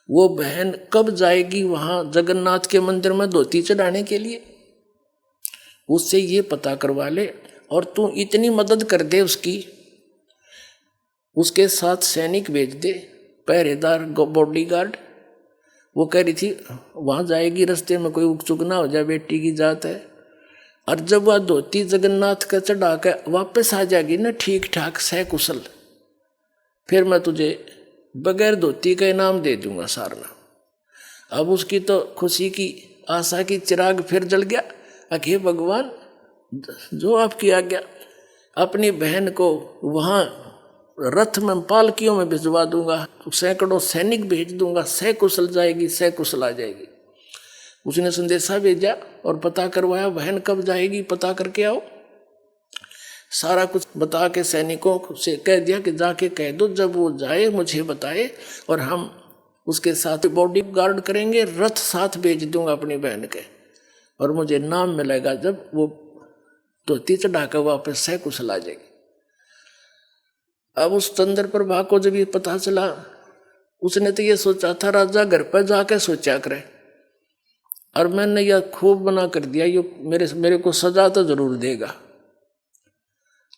वो बहन कब जाएगी वहाँ जगन्नाथ के मंदिर में धोती चढ़ाने के लिए, उससे ये पता करवा ले और तू इतनी मदद कर दे उसकी, उसके साथ सैनिक भेज दे, पहरेदार बॉडीगार्ड। वो कह रही थी वहाँ जाएगी रास्ते में कोई उकचुक ना हो जाए, बेटी की जात है, और जब वह धोती जगन्नाथ का चढ़ा के वापस आ जाएगी ना ठीक ठाक सकुशल, फिर मैं तुझे बगैर धोती का इनाम दे दूंगा सारना। अब उसकी तो खुशी की आशा की चिराग फिर जल गया। अखे भगवान जो आपकी आज्ञा, अपनी बहन को वहाँ रथ में पालकियों में भिजवा दूंगा, तो सैकड़ों सैनिक भेज दूंगा, सकुशल जाएगी सकुशल आ जाएगी। उसने संदेशा भेजा और पता करवाया बहन कब जाएगी पता करके आओ। सारा कुछ बता के सैनिकों से कह दिया कि जाके कह दो जब वो जाए मुझे बताए, और हम उसके साथ बॉडी गार्ड करेंगे, रथ साथ भेज दूंगा अपनी बहन के, और मुझे नाम मिलेगा जब वो धोती चढ़ाकर वापस सकुशल आ जाएगी। अब उस चंद्र प्रभा को जब ये पता चला, उसने तो ये सोचा था राजा घर पर जाके सोचा करे, और मैंने यह खूब मना कर दिया, ये मेरे को सजा तो जरूर देगा।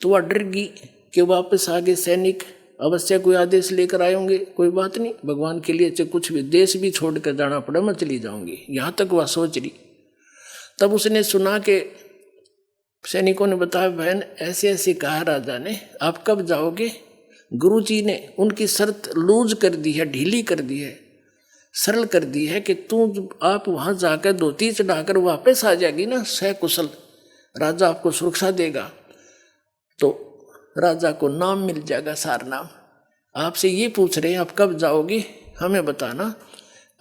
तो वह डर गई कि वापस आगे सैनिक अवश्य कोई आदेश लेकर आए होंगे, कोई बात नहीं, भगवान के लिए चाहे कुछ भी देश भी छोड़ कर जाना पड़ा मैं चली जाऊंगी, यहाँ तक वह सोच रही। तब उसने सुना कि सैनिकों ने बताया बहन ऐसे ऐसे कहा राजा ने, आप कब जाओगे। गुरुजी ने उनकी शर्त लूज कर दी है, ढीली कर दी है, सरल कर दी है कि तू आप वहाँ जाकर धोती चढ़ाकर वापस आ जाएगी ना सकुशल, राजा आपको सुरक्षा देगा, तो राजा को नाम मिल जाएगा सार नाम। आपसे ये पूछ रहे हैं आप कब जाओगे, हमें बताना,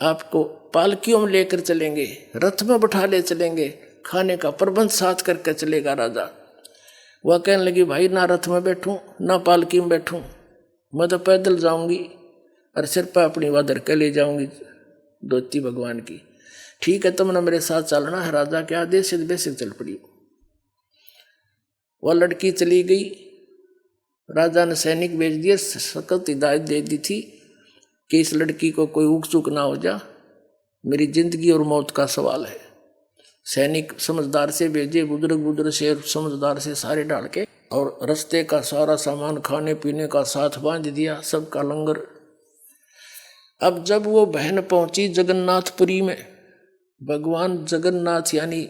आपको पालकियों में लेकर चलेंगे, रथ में बैठा ले चलेंगे, खाने का प्रबंध साथ करके चलेगा राजा। वह कहने लगी भाई ना रथ में बैठूं ना पालकी में बैठूं, मैं तो पैदल जाऊंगी और सिर पर अपनी वादर के ले जाऊंगी धोती भगवान की। ठीक है तुमने मेरे साथ चलना है, राजा के आदेश से बेसिक चल पड़ी। वह लड़की चली गई, राजा ने सैनिक भेज दिए, सख्त हिदायत दे दी थी कि इस लड़की को कोई ऊक चूक ना हो जा, मेरी जिंदगी और मौत का सवाल है। सैनिक समझदार से भेजे, बुजुर्ग से समझदार से सारे डाल के, और रास्ते का सारा सामान खाने पीने का साथ बांध दिया, सबका लंगर। अब जब वो बहन पहुंची जगन्नाथपुरी में, भगवान जगन्नाथ यानी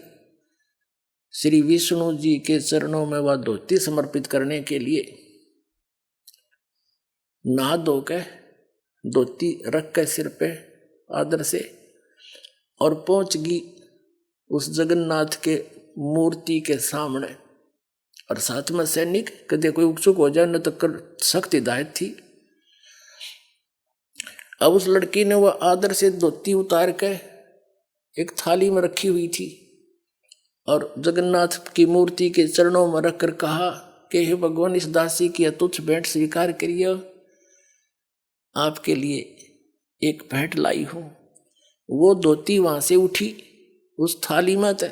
श्री विष्णु जी के चरणों में वह धोती समर्पित करने के लिए नहा धो के धोती रख के सिर पे आदर से, और पहुंच गई उस जगन्नाथ के मूर्ति के सामने, और साथ में सैनिक कदे कोई उत्सुक हो जाए न तो कर सख्त हिदायत थी। अब उस लड़की ने वह आदर से धोती उतार के एक थाली में रखी हुई थी और जगन्नाथ की मूर्ति के चरणों में रखकर कहा कि हे भगवान इस दासी की अतुच्छ भेंट स्वीकार करिए, आपके लिए एक भेंट लाई हूँ। वो धोती वहाँ से उठी उस थाली में थे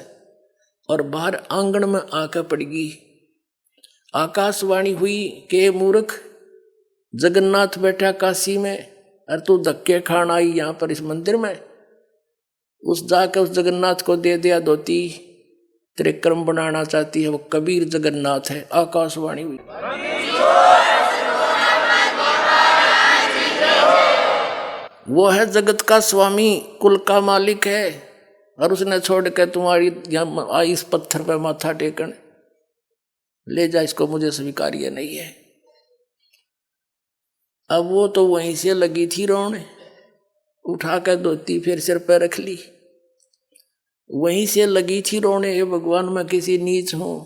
और बाहर आंगन में आकर पड़ गई। आकाशवाणी हुई कि मूर्ख, जगन्नाथ बैठा काशी में और तू धक्के खान आई यहाँ पर इस मंदिर में। उस जाकर उस जगन्नाथ को दे दिया धोती, तेरे कर्म बनाना चाहती है, वो कबीर जगन्नाथ है। आकाशवाणी हुई। वो है जगत का स्वामी, कुल का मालिक है, और उसने छोड़ के तुम्हारी यहाँ आई इस पत्थर पर माथा टेकन, ले जा इसको, मुझे स्वीकार्य नहीं है। अब वो तो वहीं से लगी थी रोने, उठा कर धोती फिर सिर पर रख ली, वहीं से लगी थी रोने, ये भगवान मैं किसी नीच हूं।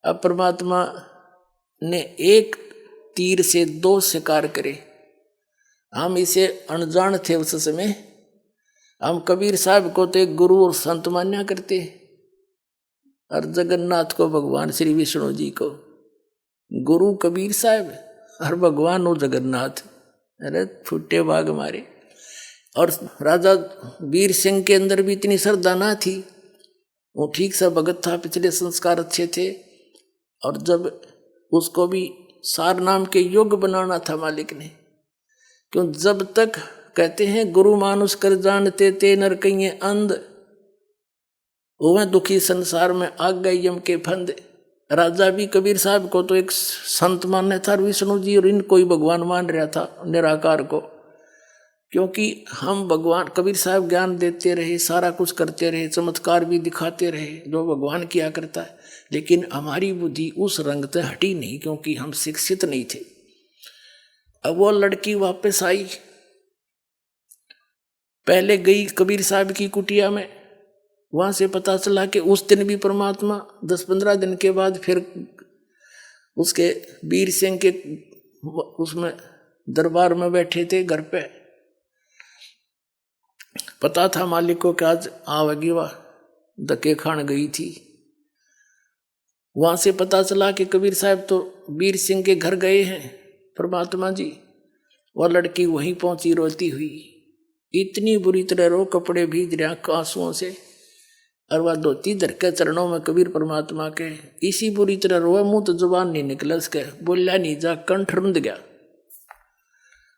अब परमात्मा ने एक तीर से 2 शिकार करे। हम इसे अनजान थे उस समय। हम कबीर साहब को तो एक गुरु और संत मान्या करते, और जगन्नाथ को भगवान श्री विष्णु जी को गुरु कबीर साहब और भगवान हो जगन्नाथ। अरे छुट्टे बाग मारे। और राजा वीर सिंह के अंदर भी इतनी श्रद्धा ना थी, वो ठीक सा भगत था, पिछले संस्कार अच्छे थे, और जब उसको भी सार नाम के योग बनाना था मालिक ने, क्यों जब तक कहते हैं गुरु मानुष कर जानते ते नर कहिए अंध, वो दुखी संसार में आ गए यम के फंद। राजा भी कबीर साहब को तो एक संत मानने था, विष्णु जी और इनको ही भगवान मान रहा था, निराकार को, क्योंकि हम भगवान कबीर साहब ज्ञान देते रहे, सारा कुछ करते रहे, चमत्कार भी दिखाते रहे जो भगवान किया करता है, लेकिन हमारी बुद्धि उस रंग से हटी नहीं, क्योंकि हम शिक्षित नहीं थे। अब वो लड़की वापस आई, पहले गई कबीर साहब की कुटिया में, वहां से पता चला कि उस दिन भी परमात्मा 10-15 दिन के बाद फिर उसके वीर सिंह के उसमें दरबार में बैठे थे घर पे। पता था मालिक को कि आज आवेगी, वह धक्के खान गई थी। वहां से पता चला कि कबीर साहब तो वीर सिंह के घर गए हैं परमात्मा जी। वह लड़की वहीं पहुंची रोती हुई, इतनी बुरी तरह रो, कपड़े भीज रहे आंसुओं से, और वह धोती धर के चरणों में कबीर परमात्मा के इसी बुरी तरह रोए, मुंह तो जुबान नहीं निकला उसके, बोला नहीं जा, कंठ रुंध गया।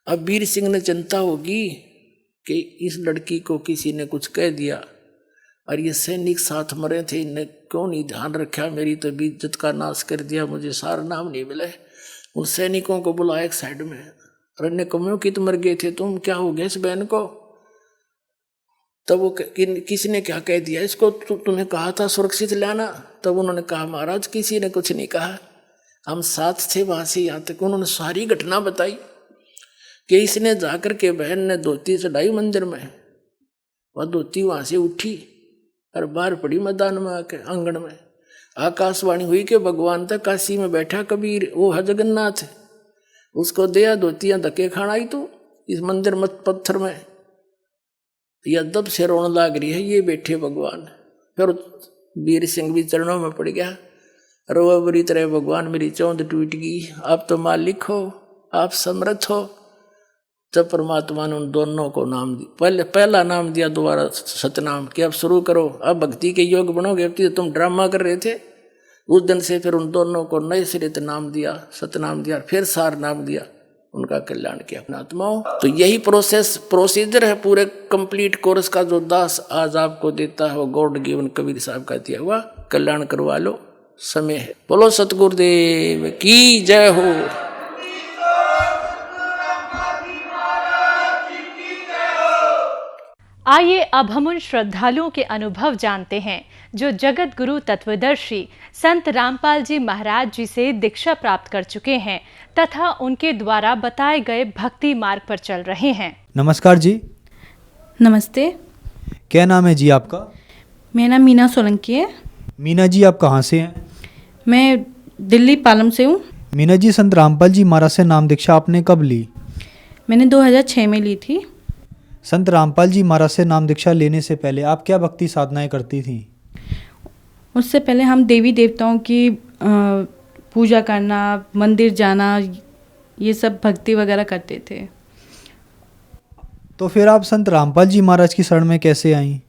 अब वीर सिंह ने चिंता होगी कि इस लड़की को किसी ने कुछ कह दिया, और ये सैनिक साथ मरे थे, इन्हें क्यों नहीं ध्यान रखा, मेरी तो भी इज्जत का नाश कर दिया, मुझे सारा नाम नहीं मिले। उन सैनिकों को बुलाया एक साइड में, अरे कमियों की तो मर गए थे तुम, क्या हो गया इस बहन को? तब वो किसी ने क्या कह दिया इसको, तुम्हें कहा था सुरक्षित लाना। तब उन्होंने कहा महाराज किसी ने कुछ नहीं कहा, हम साथ थे वहां से यहाँ तक। उन्होंने सारी घटना बताई कि इसने जाकर के बहन ने धोती चढ़ाई मंदिर में, वह धोती वहां से उठी और बाहर पड़ी मैदान में आके आंगन में। आकाशवाणी हुई कि भगवान तक काशी में बैठा कबीर, वो है जगन्नाथ, उसको दिया धोतियां धक्के खाना आई तो इस मंदिर मत पत्थर में, या दब से रोने लाग रही है ये बैठे भगवान। फिर वीर सिंह भी चरणों में पड़ गया, रो बुरी तरह, भगवान मेरी चौंध टूट गई, आप तो मालिक हो, आप समर्थ हो। जब परमात्मा ने उन दोनों को नाम दिया, पहला नाम दिया, दोबारा सतनाम, कि अब शुरू करो, अब भक्ति के योग बनोगे, अब तो तुम ड्रामा कर रहे थे। उस दिन से फिर उन दोनों को नए सिरे से नाम दिया, सतनाम दिया, फिर सार नाम दिया, उनका कल्याण किया अपना आत्माओं। तो यही प्रोसीजर है पूरे कंप्लीट कोर्स का, जो दास आज आपको देता है वो गॉड गिवन कबीर साहब का दिया हुआ, कल्याण करवा लो, समय है। बोलो सतगुरुदेव की जय हो। आइए अब हम उन श्रद्धालुओं के अनुभव जानते हैं जो जगत गुरु तत्वदर्शी संत रामपाल जी महाराज जी से दीक्षा प्राप्त कर चुके हैं तथा उनके द्वारा बताए गए भक्ति मार्ग पर चल रहे हैं। नमस्कार जी। नमस्ते। क्या नाम है जी आपका? मेरा नाम मीना सोलंकी है। मीना जी आप कहाँ से हैं? मैं दिल्ली पालम से हूँ। मीना जी, संत रामपाल जी महाराज से नाम दीक्षा आपने कब ली? मैंने 2006 में ली थी। संत रामपाल जी महाराज से नाम दीक्षा लेने से पहले आप क्या भक्ति साधनाएं करती थीं? उससे पहले हम देवी देवताओं की पूजा करना, मंदिर जाना, ये सब भक्ति वगैरह करते थे। तो फिर आप संत रामपाल जी महाराज की शरण में कैसे आईं?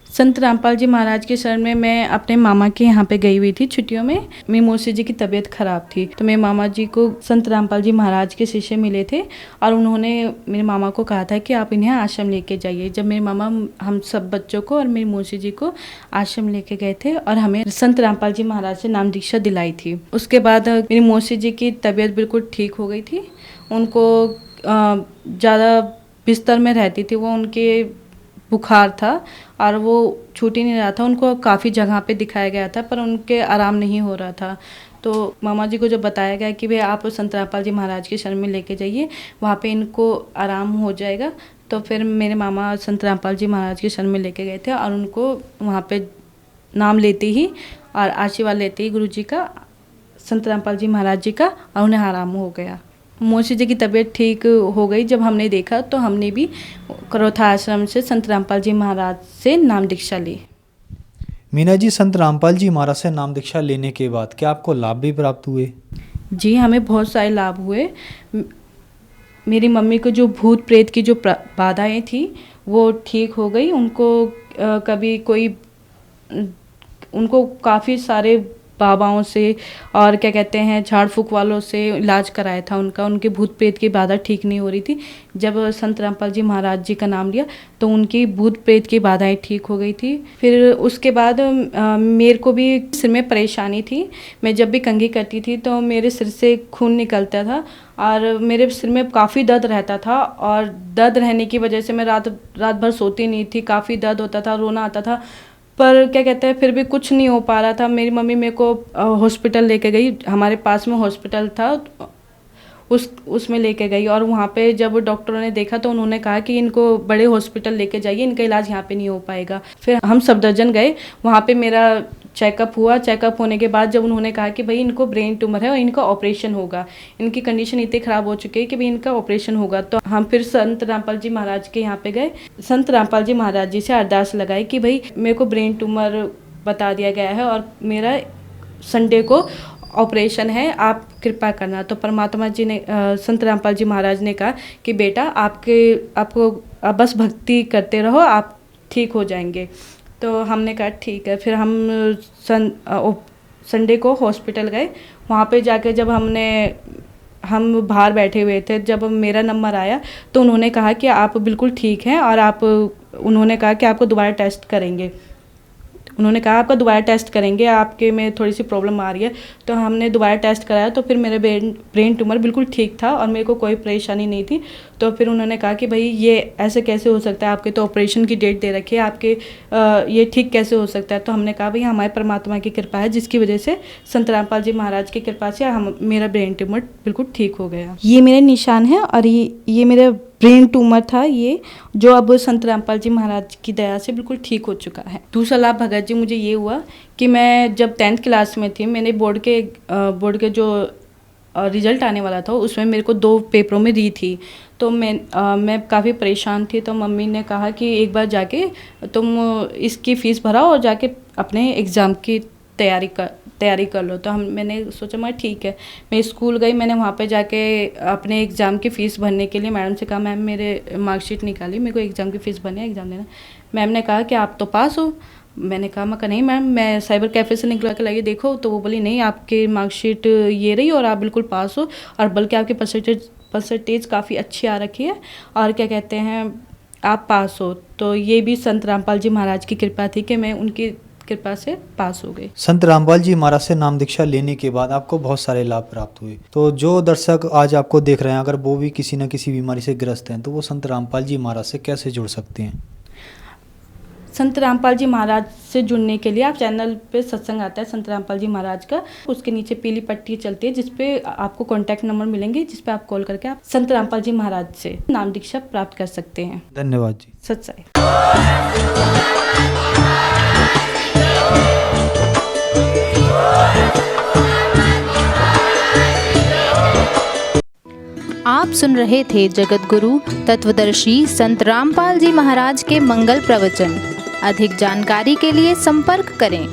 संत रामपाल जी महाराज के शरण में मैं अपने मामा के यहाँ पे गई हुई थी छुट्टियों में। मेरी मौसी जी की तबीयत खराब थी, तो मेरे मामा जी को संत रामपाल जी महाराज के शिष्य मिले थे और उन्होंने मेरे मामा को कहा था कि आप इन्हें आश्रम लेके जाइए। जब मेरे मामा हम सब बच्चों को और मेरी मौसी जी को आश्रम लेके गए थे और हमें संत रामपाल जी महाराज से नाम दीक्षा दिलाई थी। उसके बाद मेरी मौसी जी की तबीयत बिल्कुल ठीक हो गई थी। उनको ज़्यादा बिस्तर में रहती थी, वो उनके बुखार था और वो छूट ही नहीं रहा था। उनको काफ़ी जगह पे दिखाया गया था पर उनके आराम नहीं हो रहा था। तो मामा जी को जब बताया गया कि भाई आप संत रामपाल जी महाराज के शरण में लेके जाइए, वहाँ पे इनको आराम हो जाएगा, तो फिर मेरे मामा संत रामपाल जी महाराज के शरण में लेके गए थे और उनको वहाँ पे नाम लेते ही और आशीर्वाद लेते ही गुरु जी का संत रामपाल जी महाराज जी का और उन्हें आराम हो गया। मौसी जी की तबीयत ठीक हो गई जब हमने देखा, तो हमने भी करोथा आश्रम से संत रामपाल जी महाराज से नाम दीक्षा ली। मीना जी, संत रामपाल जी महाराज से नाम दीक्षा लेने के बाद क्या आपको लाभ भी प्राप्त हुए? जी, हमें बहुत सारे लाभ हुए। मेरी मम्मी को जो भूत प्रेत की जो बाधाएं थी वो ठीक हो गई। उनको काफ़ी सारे बाबाओं से और क्या कहते हैं झाड़ फूक वालों से इलाज कराया था उनके भूत प्रेत की बाधा ठीक नहीं हो रही थी। जब संत रामपाल जी महाराज जी का नाम लिया तो उनकी भूत प्रेत की बाधाएं ठीक हो गई थी। फिर उसके बाद मेरे को भी सिर में परेशानी थी। मैं जब भी कंघी करती थी तो मेरे सिर से खून निकलता था और मेरे सिर में काफ़ी दर्द रहता था, और दर्द रहने की वजह से मैं रात भर सोती नहीं थी। काफ़ी दर्द होता था, रोना आता था, पर क्या कहते हैं फिर भी कुछ नहीं हो पा रहा था। मेरी मम्मी मेरे को हॉस्पिटल लेके गई। हमारे पास में हॉस्पिटल था, उसमें लेके गई, और वहाँ पे जब डॉक्टरों ने देखा तो उन्होंने कहा कि इनको बड़े हॉस्पिटल लेके जाइए, इनका इलाज यहाँ पे नहीं हो पाएगा। फिर हम सफदरजंग गए, वहाँ पे मेरा चेकअप हुआ। चेकअप होने के बाद जब उन्होंने कहा कि भाई इनको ब्रेन ट्यूमर है और इनका ऑपरेशन होगा, इनकी कंडीशन इतनी ख़राब हो चुकी है कि भाई इनका ऑपरेशन होगा, तो हम फिर संत रामपाल जी महाराज के यहाँ पे गए। संत रामपाल जी महाराज जी से अरदास लगाई कि भाई मेरे को ब्रेन ट्यूमर बता दिया गया है और मेरा संडे को ऑपरेशन है, आप कृपा करना। तो परमात्मा जी ने, संत रामपाल जी महाराज ने कहा कि बेटा आपको बस भक्ति करते रहो, आप ठीक हो जाएंगे। तो हमने कहा ठीक है। फिर हम संडे को हॉस्पिटल गए। वहाँ पे जाके जब हम बाहर बैठे हुए थे, जब मेरा नंबर आया तो उन्होंने कहा कि आप बिल्कुल ठीक हैं, और उन्होंने कहा कि आपको दोबारा टेस्ट करेंगे। उन्होंने कहा आपका दोबारा टेस्ट करेंगे, आपके में थोड़ी सी प्रॉब्लम आ रही है। तो हमने दोबारा टेस्ट कराया तो फिर मेरा ब्रेन ट्यूमर बिल्कुल ठीक था और मेरे को कोई परेशानी नहीं थी। तो फिर उन्होंने कहा कि भाई ये ऐसे कैसे हो सकता है, आपके तो ऑपरेशन की डेट दे रखी है, आपके ये ठीक कैसे हो सकता है। तो हमने कहा भाई हमारे परमात्मा की कृपा है, जिसकी वजह से संत रामपाल जी महाराज की कृपा से मेरा ब्रेन ट्यूमर बिल्कुल ठीक हो गया। ये मेरे निशान है और ये मेरा ब्रेन ट्यूमर था, ये जो अब संत रामपाल जी महाराज की दया से बिल्कुल ठीक हो चुका है। दूसरा लाभ भगत जी मुझे ये हुआ कि मैं जब 10th क्लास में थी, मैंने बोर्ड के जो रिज़ल्ट आने वाला था उसमें मेरे को 2 पेपरों में दी थी। तो मैं काफ़ी परेशान थी। तो मम्मी ने कहा कि एक बार जाके तुम इसकी फ़ीस भराओ और जाके अपने एग्ज़ाम की तैयारी कर लो। तो मैंने सोचा मैं ठीक है। मैं स्कूल गई, मैंने वहाँ पे जाके अपने एग्ज़ाम की फ़ीस भरने के लिए मैडम से कहा मैम मेरे मार्कशीट निकाली, मेरे को एग्ज़ाम की फ़ीस भरनी है, एग्ज़ाम देना। मैम ने कहा कि आप तो पास हो। मैंने कहा नहीं मैम, मैं साइबर कैफ़े से निकला के लाइए देखो। तो वो बोली नहीं, आपकी मार्कशीट ये रही और आप बिल्कुल पास हो, और बल्कि आपकी परसेंटेज काफ़ी अच्छी आ रखी है, और क्या कहते हैं आप पास हो। तो ये भी संत रामपाल जी महाराज की कृपा थी कि मैं उनकी कृपा से पास हो गई। संत रामपाल जी महाराज से नाम दीक्षा लेने के बाद आपको बहुत सारे लाभ प्राप्त हुए। तो जो दर्शक आज आपको देख रहे हैं, अगर वो भी किसी न किसी बीमारी से ग्रस्त हैं, तो वो संत रामपाल जी महाराज से कैसे जुड़ सकते हैं? संत रामपाल जी महाराज से जुड़ने के लिए आप चैनल पे सत्संग आता है संत रामपाल जी महाराज का, उसके नीचे पीली पट्टी चलती है जिसपे आपको कॉन्टैक्ट नंबर मिलेंगे, जिसपे आप कॉल करके आप संत रामपाल जी महाराज से नाम दीक्षा प्राप्त कर सकते हैं। धन्यवाद जी। सत साई। आप सुन रहे थे जगत गुरु तत्वदर्शी संत रामपाल जी महाराज के मंगल प्रवचन। अधिक जानकारी के लिए संपर्क करें